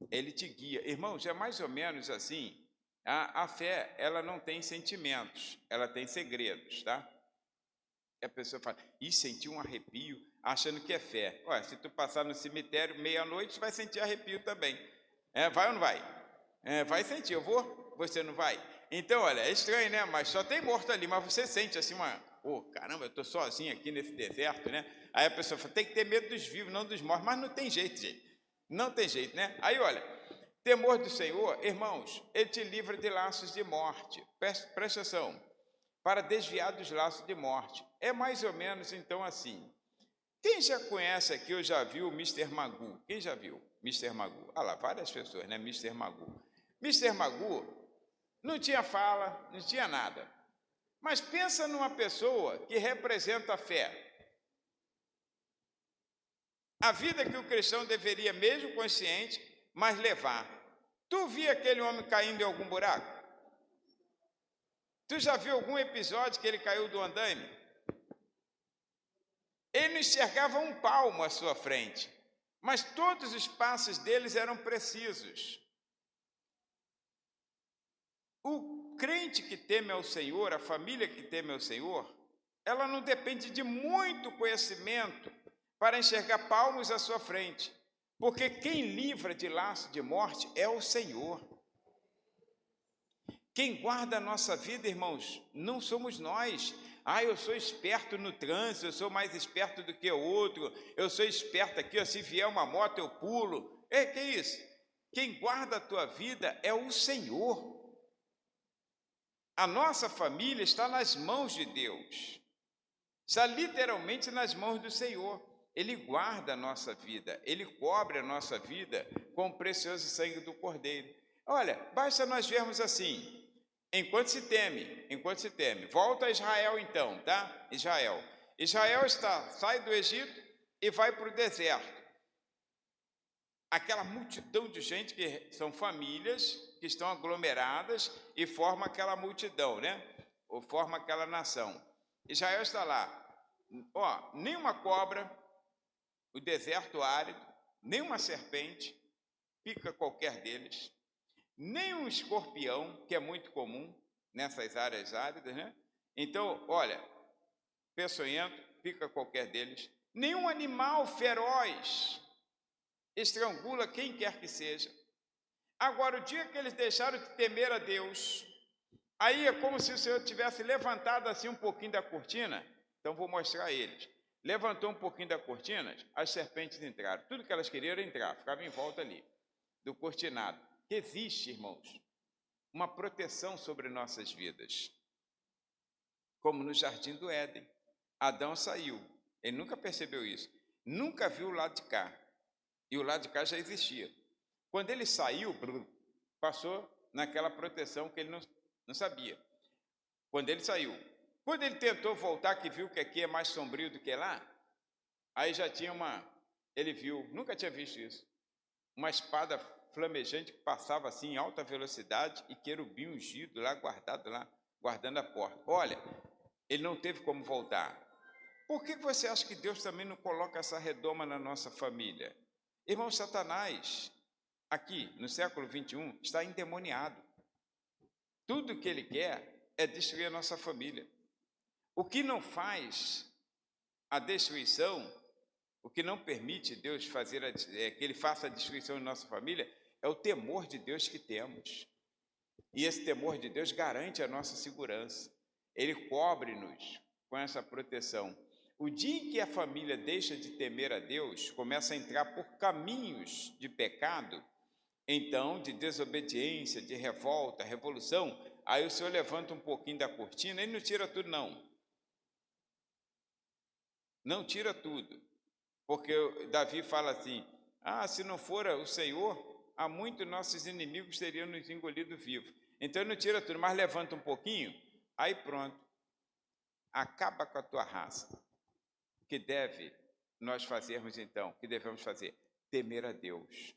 Speaker 3: Ele te guia. Irmãos, é mais ou menos assim, a fé, ela não tem sentimentos, ela tem segredos, tá? A pessoa fala, sentiu um arrepio, achando que é fé. Olha, se tu passar no cemitério meia-noite, vai sentir arrepio também. Vai ou não vai? Vai sentir, eu vou, você não vai? Então, olha, é estranho, né? Mas só tem morto ali, mas você sente assim caramba, eu estou sozinho aqui nesse deserto, né? Aí a pessoa fala, tem que ter medo dos vivos, não dos mortos, mas não tem jeito, gente. Não tem jeito, né? Aí, olha, temor do Senhor, irmãos, Ele te livra de laços de morte. Presta atenção, para desviar dos laços de morte. É mais ou menos, então, assim. Quem já conhece aqui, ou já viu o Mr. Magoo? Quem já viu Mr. Magoo? Ah lá, várias pessoas, né? Mr. Magoo. Mr. Magoo não tinha fala, não tinha nada. Mas pensa numa pessoa que representa a fé. A vida que o cristão deveria, mesmo consciente, mas levar. Tu via aquele homem caindo em algum buraco? Tu já viu algum episódio que ele caiu do andaime? Ele não enxergava um palmo à sua frente, mas todos os passos deles eram precisos. O crente que teme ao Senhor, a família que teme ao Senhor, ela não depende de muito conhecimento para enxergar palmos à sua frente, porque quem livra de laço de morte é o Senhor. Quem guarda a nossa vida, irmãos, não somos nós. Eu sou esperto no trânsito, eu sou mais esperto do que o outro, eu sou esperto aqui, se vier uma moto eu pulo. Que é isso? Quem guarda a tua vida é o Senhor. A nossa família está nas mãos de Deus, está literalmente nas mãos do Senhor. Ele guarda a nossa vida, Ele cobre a nossa vida com o precioso sangue do Cordeiro. Olha, basta nós vermos assim, enquanto se teme. Volta a Israel então, tá? Israel sai do Egito e vai para o deserto. Aquela multidão de gente que são famílias que estão aglomeradas e formam aquela multidão, né? Ou forma aquela nação. Israel está lá. Nenhuma cobra, o deserto árido, nenhuma serpente pica qualquer deles, nem um escorpião, que é muito comum nessas áreas áridas, né? Então, olha, peçonhento, pica qualquer deles. Nenhum animal feroz estrangula quem quer que seja. Agora, o dia que eles deixaram de temer a Deus, aí é como se o Senhor tivesse levantado assim um pouquinho da cortina. Então, vou mostrar a eles. Levantou um pouquinho da cortina, as serpentes entraram. Tudo que elas queriam era entrar, ficava em volta ali, do cortinado. Existe, irmãos, uma proteção sobre nossas vidas. Como no jardim do Éden. Adão saiu, ele nunca percebeu isso. Nunca viu o lado de cá. E o lado de cá já existia. Quando ele saiu, passou naquela proteção que ele não sabia. Quando ele saiu. Quando ele tentou voltar, que viu que aqui é mais sombrio do que lá, aí já tinha ele viu, nunca tinha visto isso, uma espada flamejante que passava assim em alta velocidade e querubim ungido lá, guardando a porta. Olha, ele não teve como voltar. Por que você acha que Deus também não coloca essa redoma na nossa família? Irmão, Satanás, aqui no século 21, está endemoniado. Tudo que ele quer é destruir a nossa família. O que não faz a destruição, o que não permite Deus fazer que ele faça a destruição em nossa família, é o temor de Deus que temos. E esse temor de Deus garante a nossa segurança. Ele cobre-nos com essa proteção. O dia em que a família deixa de temer a Deus, começa a entrar por caminhos de pecado, então de desobediência, de revolta, revolução, aí o Senhor levanta um pouquinho da cortina, ele não tira tudo não. Não tira tudo, porque Davi fala assim, se não fora o Senhor, há muito nossos inimigos teriam nos engolido vivos. Então ele não tira tudo, mas levanta um pouquinho, aí pronto, acaba com a tua raça. O que nós fazermos então, o que devemos fazer? Temer a Deus.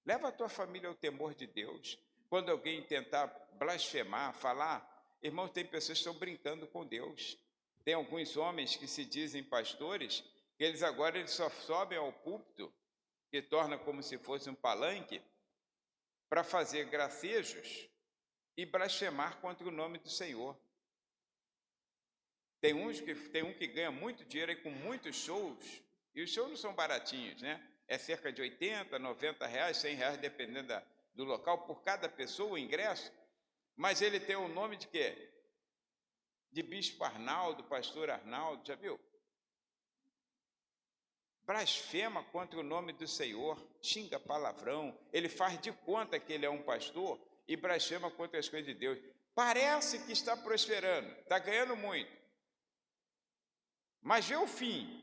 Speaker 3: Leva a tua família ao temor de Deus. Quando alguém tentar blasfemar, falar, irmãos, tem pessoas que estão brincando com Deus. Tem alguns homens que se dizem pastores, que eles só sobem ao púlpito, que torna como se fosse um palanque, para fazer gracejos e blasfemar contra o nome do Senhor. Tem um que ganha muito dinheiro aí com muitos shows, e os shows não são baratinhos, né? É cerca de 80, 90 reais, 100 reais, dependendo do local, por cada pessoa o ingresso, mas ele tem o nome de quê? De Bispo Arnaldo, Pastor Arnaldo, já viu? Blasfema contra o nome do Senhor, xinga palavrão, ele faz de conta que ele é um pastor e blasfema contra as coisas de Deus. Parece que está prosperando, está ganhando muito, mas vê o fim.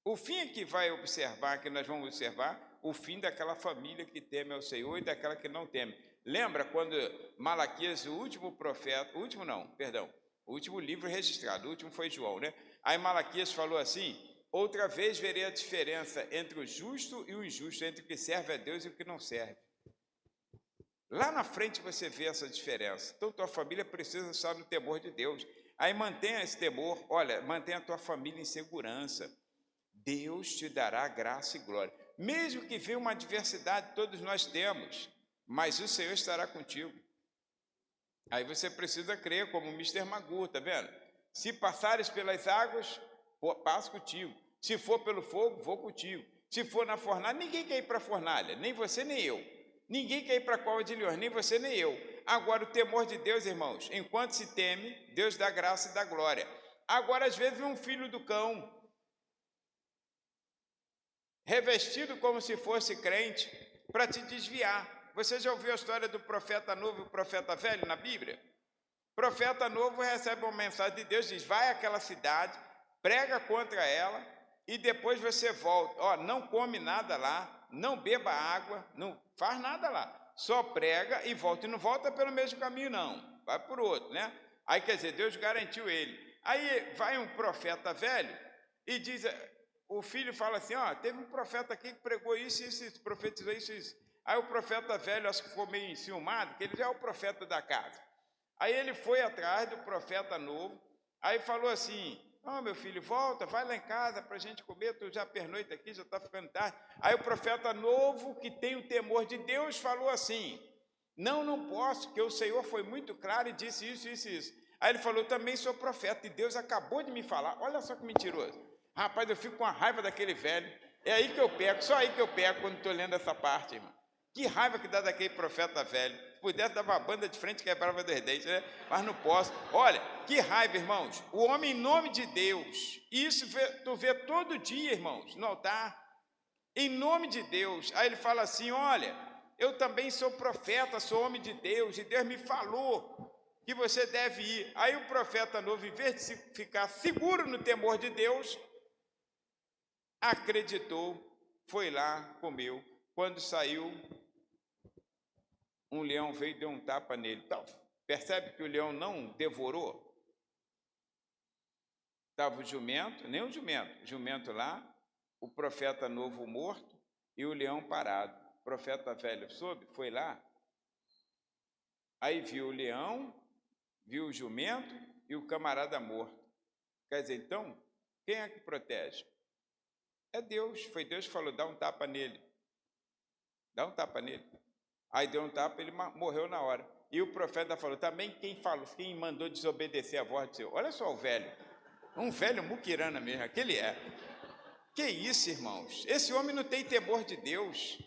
Speaker 3: O fim é que vai observar, que nós vamos observar, o fim daquela família que teme ao Senhor e daquela que não teme. Lembra quando Malaquias, o último profeta, o último livro registrado, o último foi João, né? Aí Malaquias falou assim, outra vez verei a diferença entre o justo e o injusto, entre o que serve a Deus e o que não serve. Lá na frente você vê essa diferença. Então tua família precisa estar no temor de Deus. Aí mantenha esse temor, olha, mantenha a tua família em segurança. Deus te dará graça e glória. Mesmo que venha uma adversidade, todos nós temos, mas o Senhor estará contigo. Aí você precisa crer, como o Mr. Magoo, tá vendo? Se passares pelas águas, passo contigo. Se for pelo fogo, vou contigo. Se for na fornalha, ninguém quer ir para a fornalha, nem você nem eu. Ninguém quer ir para a cova de leões, nem você nem eu. Agora, o temor de Deus, irmãos, enquanto se teme, Deus dá graça e dá glória. Agora, às vezes, um filho do cão, revestido como se fosse crente, para te desviar. Você já ouviu a história do profeta novo e o profeta velho na Bíblia? O profeta novo recebe uma mensagem de Deus, diz, vai àquela cidade, prega contra ela, e depois você volta. Não come nada lá, não beba água, não faz nada lá. Só prega e volta. E não volta pelo mesmo caminho, não. Vai por outro, né? Aí, quer dizer, Deus garantiu ele. Aí vai um profeta velho e diz... O filho fala assim, teve um profeta aqui que pregou isso, profetizou isso. Aí o profeta velho, acho que ficou meio enciumado, que ele já é o profeta da casa. Aí ele foi atrás do profeta novo, aí falou assim, meu filho, volta, vai lá em casa para a gente comer, tu já pernoita aqui, já está ficando tarde. Aí o profeta novo, que tem o temor de Deus, falou assim, não posso, porque o Senhor foi muito claro e disse isso. Aí ele falou, também sou profeta, e Deus acabou de me falar. Olha só que mentiroso. Rapaz, eu fico com a raiva daquele velho. É aí que eu peco, só aí que eu peco quando estou lendo essa parte, irmão. Que raiva que dá daquele profeta velho. Se pudesse, dava uma banda de frente e quebrava dois dentes, né? Mas não posso. Olha, que raiva, irmãos. O homem, em nome de Deus, isso tu vê todo dia, irmãos, no altar. Em nome de Deus. Aí ele fala assim, olha, eu também sou profeta, sou homem de Deus, e Deus me falou que você deve ir. Aí o profeta novo, em vez de ficar seguro no temor de Deus, acreditou, foi lá, comeu. Quando saiu, um leão veio e deu um tapa nele. Então, percebe que o leão não devorou? Estava o jumento, nem o jumento lá, o profeta novo morto e o leão parado. O profeta velho soube, foi lá, aí viu o leão, viu o jumento e o camarada morto. Quer dizer, então, quem é que protege? É Deus. Foi Deus que falou, dá um tapa nele. Dá um tapa nele. Aí deu um tapa, ele morreu na hora. E o profeta falou, também quem mandou desobedecer a voz do Senhor? Olha só o velho, um velho muquirana mesmo, aquele é. Que isso, irmãos? Esse homem não tem temor de Deus,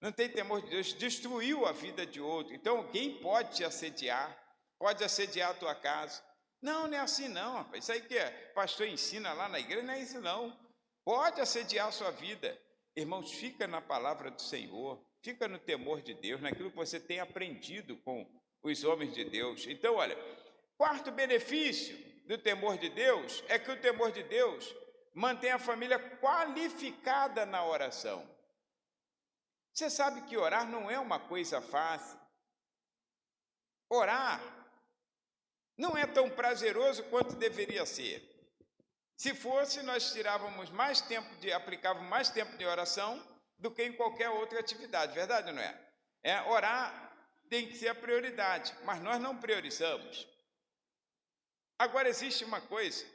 Speaker 3: não tem temor de Deus, destruiu a vida de outro. Então alguém pode te assediar, pode assediar a tua casa. Não, não é assim não, rapaz. Isso aí que pastor ensina lá na igreja, não é isso não. Pode assediar a sua vida. Irmãos, fica na palavra do Senhor, fica no temor de Deus, naquilo que você tem aprendido com os homens de Deus. Então, olha, quarto benefício do temor de Deus é que o temor de Deus mantém a família qualificada na oração. Você sabe que orar não é uma coisa fácil. Orar não é tão prazeroso quanto deveria ser. Se fosse, nós tirávamos mais tempo aplicávamos mais tempo de oração do que em qualquer outra atividade, verdade ou não é? Orar tem que ser a prioridade, mas nós não priorizamos. Agora existe uma coisa,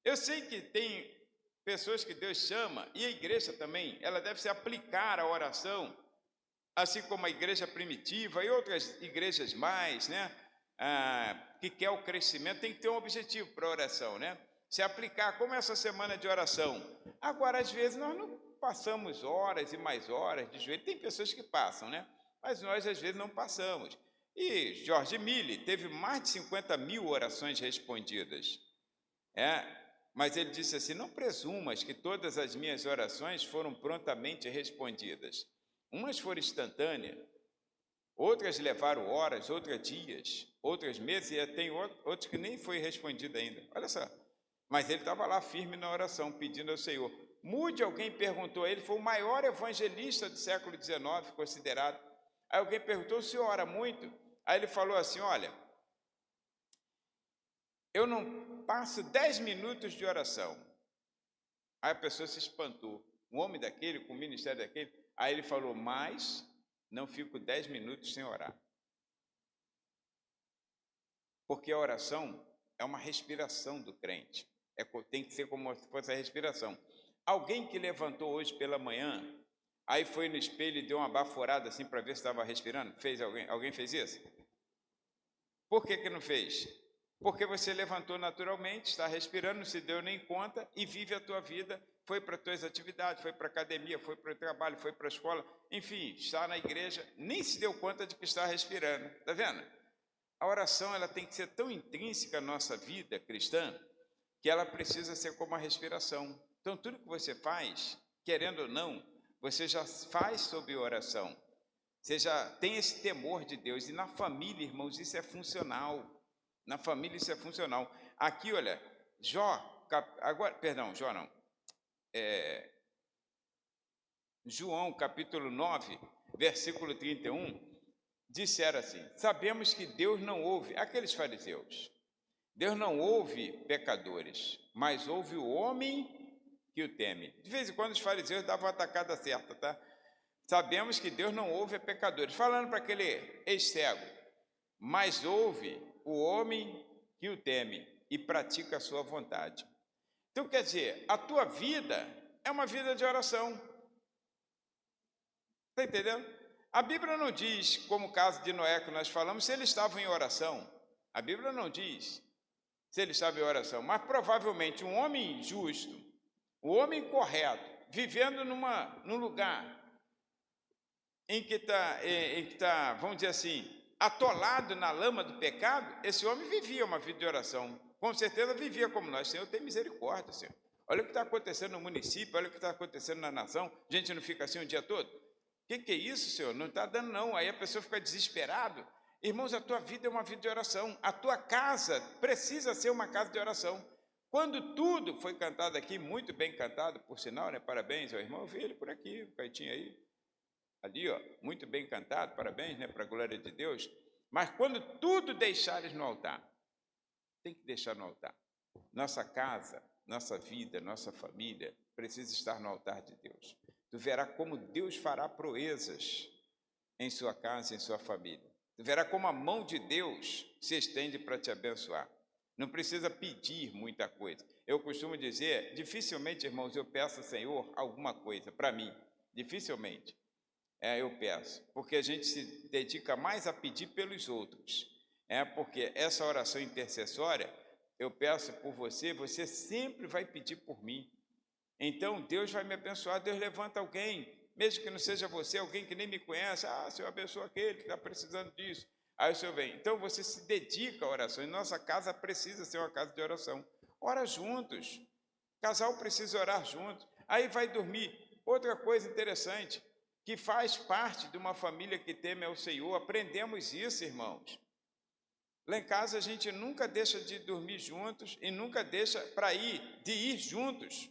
Speaker 3: eu sei que tem pessoas que Deus chama, e a igreja também, ela deve se aplicar à oração, assim como a igreja primitiva e outras igrejas mais, né? Que quer o crescimento, tem que ter um objetivo para a oração, né? Se aplicar, como essa semana de oração. Agora, às vezes, nós não passamos horas e mais horas de joelho, tem pessoas que passam, né? Mas nós, às vezes, não passamos. E George Mille teve mais de 50 mil orações respondidas. Mas ele disse assim, não presumas que todas as minhas orações foram prontamente respondidas. Umas foram instantâneas, outras levaram horas, outras dias, outras meses, e tem outros que nem foi respondido ainda. Olha só. Mas ele estava lá firme na oração, pedindo ao Senhor. Mude, alguém perguntou a ele, foi o maior evangelista do século XIX, considerado. Aí alguém perguntou, o senhor ora muito? Aí ele falou assim, olha, eu não passo 10 minutos de oração. Aí a pessoa se espantou. Um homem daquele, com o ministério daquele. Aí ele falou, mas não fico 10 minutos sem orar. Porque a oração é uma respiração do crente. Tem que ser como se fosse a respiração. Alguém que levantou hoje pela manhã, aí foi no espelho e deu uma baforada assim para ver se estava respirando? Fez alguém? Alguém fez isso? Por que não fez? Porque você levantou naturalmente, está respirando, não se deu nem conta e vive a tua vida, foi para as tuas atividades, foi para a academia, foi para o trabalho, foi para a escola, enfim, está na igreja, nem se deu conta de que está respirando. Está vendo? A oração ela tem que ser tão intrínseca à nossa vida cristã, que ela precisa ser como a respiração. Então, tudo que você faz, querendo ou não, você já faz sob oração. Você já tem esse temor de Deus. E na família, irmãos, isso é funcional. Na família isso é funcional. Aqui, olha, João, capítulo 9, versículo 31, disseram assim, sabemos que Deus não ouve, aqueles fariseus, Deus não ouve pecadores, mas ouve o homem que o teme. De vez em quando os fariseus davam a atacada certa, tá? Sabemos que Deus não ouve pecadores. Falando para aquele ex-cego, mas ouve o homem que o teme e pratica a sua vontade. Então, quer dizer, a tua vida é uma vida de oração. Está entendendo? A Bíblia não diz, como o caso de Noé que nós falamos, se eles estavam em oração. A Bíblia não diz. se ele sabe a oração, mas provavelmente um homem justo, o homem correto, vivendo num lugar em que está, vamos dizer assim, atolado na lama do pecado, esse homem vivia uma vida de oração. Com certeza vivia como nós. Senhor, tem misericórdia, Senhor. Olha o que está acontecendo no município, olha o que está acontecendo na nação. A gente não fica assim o dia todo? O que é isso, Senhor? Não está dando, não. Aí a pessoa fica desesperada. Irmãos, a tua vida é uma vida de oração. A tua casa precisa ser uma casa de oração. Quando tudo foi cantado aqui, muito bem cantado, por sinal, né? Parabéns ao irmão, eu vi ele por aqui, o Caitinho aí. Ali, ó, muito bem cantado, parabéns, né? Para a glória de Deus. Mas quando tudo deixares no altar, tem que deixar no altar. Nossa casa, nossa vida, nossa família precisa estar no altar de Deus. Tu verás como Deus fará proezas em sua casa, em sua família. Tu verás como a mão de Deus se estende para te abençoar. Não precisa pedir muita coisa. Eu costumo dizer, dificilmente, irmãos, eu peço ao Senhor alguma coisa para mim. Dificilmente. Eu peço, porque a gente se dedica mais a pedir pelos outros. Porque essa oração intercessória, eu peço por você, você sempre vai pedir por mim. Então, Deus vai me abençoar, Deus levanta alguém, mesmo que não seja você, alguém que nem me conhece. Senhor, abençoa aquele que está precisando disso. Aí o Senhor vem. Então, você se dedica à oração, e nossa casa precisa ser uma casa de oração. Ora juntos, casal precisa orar juntos, aí vai dormir. Outra coisa interessante, que faz parte de uma família que teme ao Senhor, aprendemos isso, irmãos. Lá em casa a gente nunca deixa de dormir juntos e nunca deixa de ir juntos.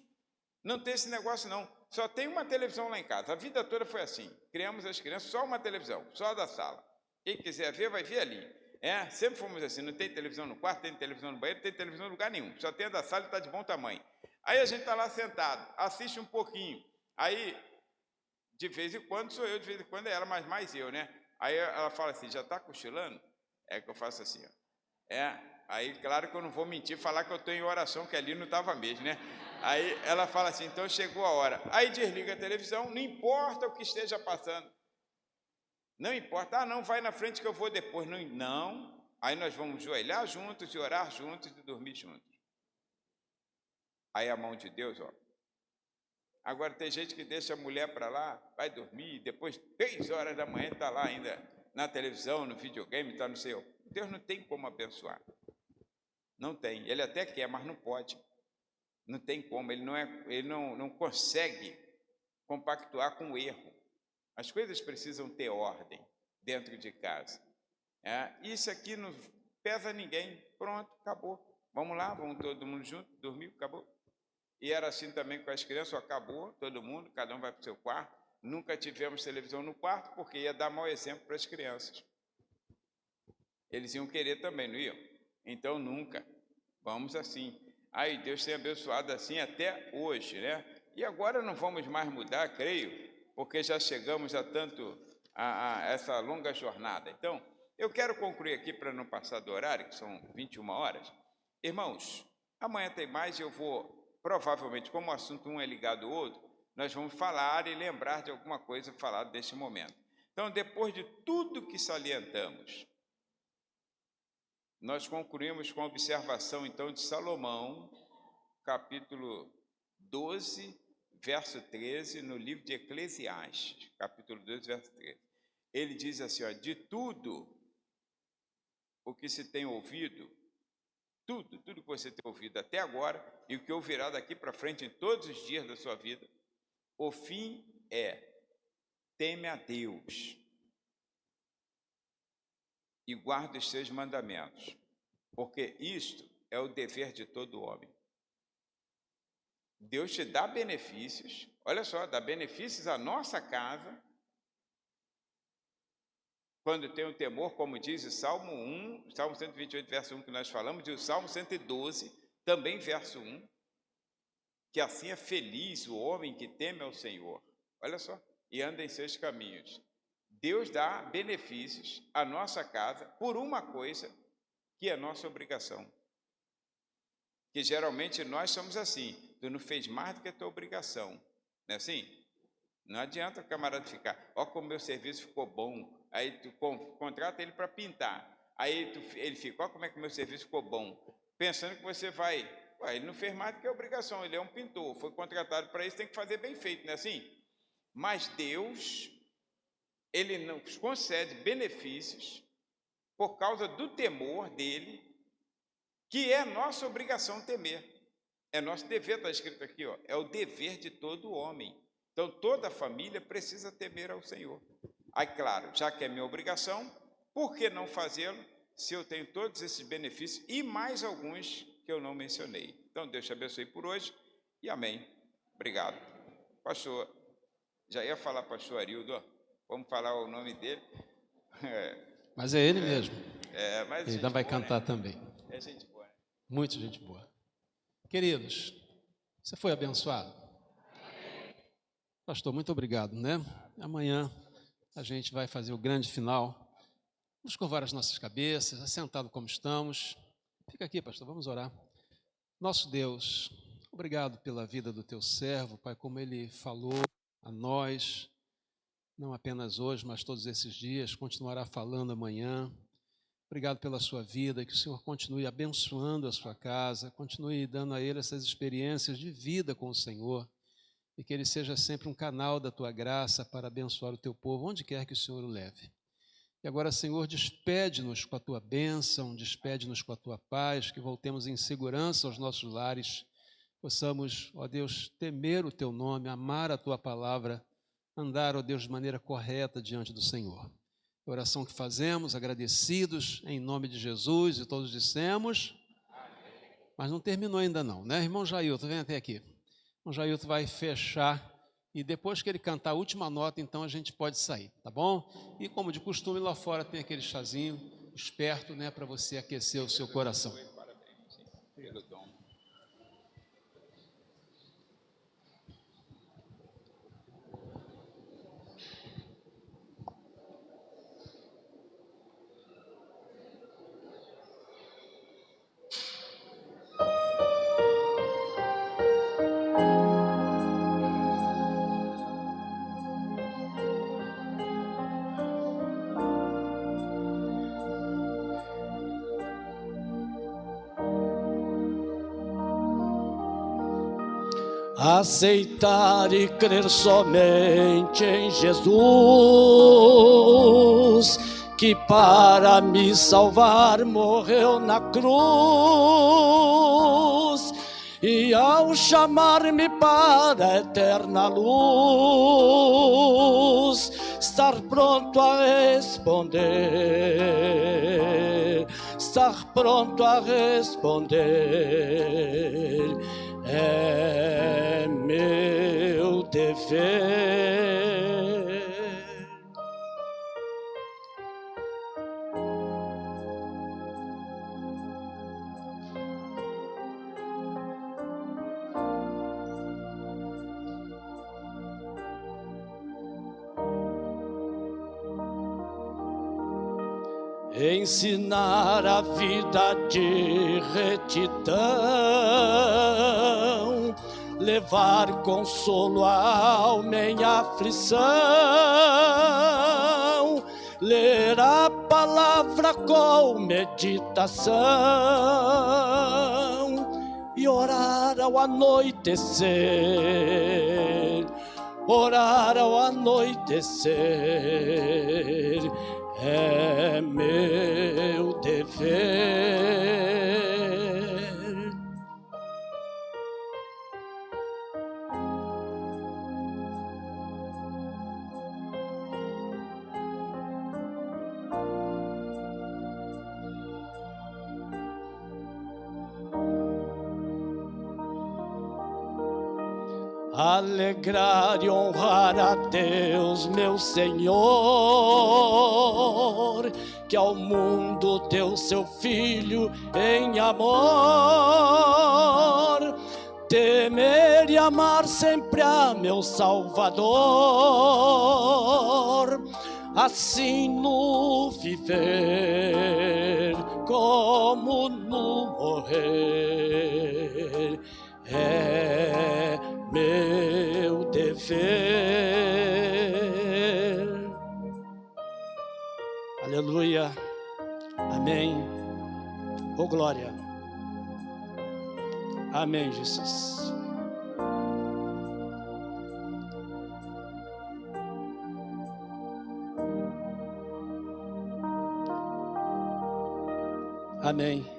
Speaker 3: Não tem esse negócio não, só tem uma televisão lá em casa, a vida toda foi assim, criamos as crianças, só uma televisão, só a da sala. Quem quiser ver, vai ver ali. Sempre fomos assim, não tem televisão no quarto, tem televisão no banheiro, não tem televisão em lugar nenhum, só tem a da sala e está de bom tamanho. Aí a gente está lá sentado, assiste um pouquinho, aí de vez em quando sou eu, de vez em quando é ela, mas mais eu, né? Aí ela fala assim, já está cochilando? É que eu faço assim, ó. Aí claro que eu não vou mentir, falar que eu estou em oração, que ali não estava mesmo, né? Aí ela fala assim, então chegou a hora. Aí desliga a televisão, não importa o que esteja passando. Não importa, não, vai na frente que eu vou depois. Não, aí nós vamos joelhar juntos e orar juntos e dormir juntos. Aí a mão de Deus, ó. Agora tem gente que deixa a mulher para lá, vai dormir, depois 3 horas da manhã está lá ainda na televisão, no videogame, está no seu. Deus não tem como abençoar. Não tem. Ele até quer, mas não pode. Não tem como. Ele não consegue compactuar com o erro. As coisas precisam ter ordem dentro de casa. Isso aqui não pesa ninguém. Pronto, acabou. Vamos lá, vamos todo mundo junto, dormir, acabou. E era assim também com as crianças, acabou, todo mundo, cada um vai para o seu quarto. Nunca tivemos televisão no quarto, porque ia dar mau exemplo para as crianças. Eles iam querer também, não iam? Então, nunca. Vamos assim. Aí, Deus tem abençoado assim até hoje, né? E agora não vamos mais mudar, creio, porque já chegamos a essa longa jornada. Então, eu quero concluir aqui para não passar do horário, que são 21 horas. Irmãos, amanhã tem mais e eu vou... Provavelmente, como o assunto um é ligado ao outro, nós vamos falar e lembrar de alguma coisa falada deste momento. Então, depois de tudo que salientamos, nós concluímos com a observação, então, de Salomão, capítulo 12, verso 13, no livro de Eclesiastes, capítulo 12, verso 13. Ele diz assim, ó, de tudo o que se tem ouvido, tudo que você tem ouvido até agora e o que ouvirá daqui para frente em todos os dias da sua vida, o fim é: teme a Deus e guarda os seus mandamentos, porque isto é o dever de todo homem. Deus te dá benefícios, olha só, dá benefícios à nossa casa, quando tem o temor, como diz o Salmo 1, Salmo 128, verso 1 que nós falamos, e o Salmo 112, também verso 1, que assim é feliz o homem que teme ao Senhor, olha só, e anda em seus caminhos. Deus dá benefícios à nossa casa por uma coisa que é nossa obrigação. Que geralmente nós somos assim, tu não fez mais do que a tua obrigação, não é assim? Não adianta o camarada ficar, ó como meu serviço ficou bom, aí tu contrata ele para pintar, aí ele fica, ó como é que o meu serviço ficou bom. pensando que você vai... Ué, ele não fez mais do que a obrigação, ele é um pintor, foi contratado para isso, tem que fazer bem feito, não é assim? Mas Deus, Ele nos concede benefícios por causa do temor dEle, que é nossa obrigação temer. É nosso dever, está escrito aqui, ó, é o dever de todo homem. Então, toda a família precisa temer ao Senhor. Aí, claro, já que é minha obrigação, por que não fazê-lo se eu tenho todos esses benefícios e mais alguns que eu não mencionei? Então, Deus te abençoe por hoje e amém. Obrigado. Pastor, já ia falar pastor Arildo, ó, vamos falar o nome dele.
Speaker 2: Mas é ele mesmo.
Speaker 3: Mas
Speaker 2: Ele ainda vai cantar também.
Speaker 3: É gente boa, né?
Speaker 2: Muita gente boa. Queridos, você foi abençoado? Pastor, muito obrigado, né? Amanhã a gente vai fazer o grande final. Vamos curvar as nossas cabeças, assentado como estamos. Fica aqui, pastor, vamos orar. Nosso Deus, obrigado pela vida do teu servo, Pai, como ele falou a nós, não apenas hoje, mas todos esses dias, continuará falando amanhã. Obrigado pela sua vida, que o Senhor continue abençoando a sua casa, continue dando a ele essas experiências de vida com o Senhor, e que ele seja sempre um canal da tua graça para abençoar o teu povo, onde quer que o Senhor o leve. E agora, Senhor, despede-nos com a tua bênção, despede-nos com a tua paz, que voltemos em segurança aos nossos lares, possamos, ó Deus, temer o teu nome, amar a tua palavra, andar, ó Deus, de maneira correta diante do Senhor. A oração que fazemos, agradecidos, em nome de Jesus, e todos dissemos, amém. Mas não terminou ainda não, né? Irmão Jailton, vem até aqui. O Jailton vai fechar, e depois que ele cantar a última nota, então a gente pode sair, tá bom? E como de costume, lá fora tem aquele chazinho esperto, né, para você aquecer o seu coração.
Speaker 3: Parabéns pelo dom.
Speaker 1: Aceitar e crer somente em Jesus, que para me salvar morreu na cruz, e ao chamar-me para a eterna luz, estar pronto a responder, estar pronto a responder. É meu dever. Ensinar a vida de retidão, levar consolo à alma em aflição, ler a palavra com meditação e orar ao anoitecer, orar ao anoitecer. É meu dever. Alegrar e honrar a Deus, meu Senhor, que ao mundo deu seu Filho em amor. Temer e amar sempre a meu Salvador, assim no viver como no morrer. É meu dever. Aleluia. Amém. Oh, glória. Amém, Jesus. Amém.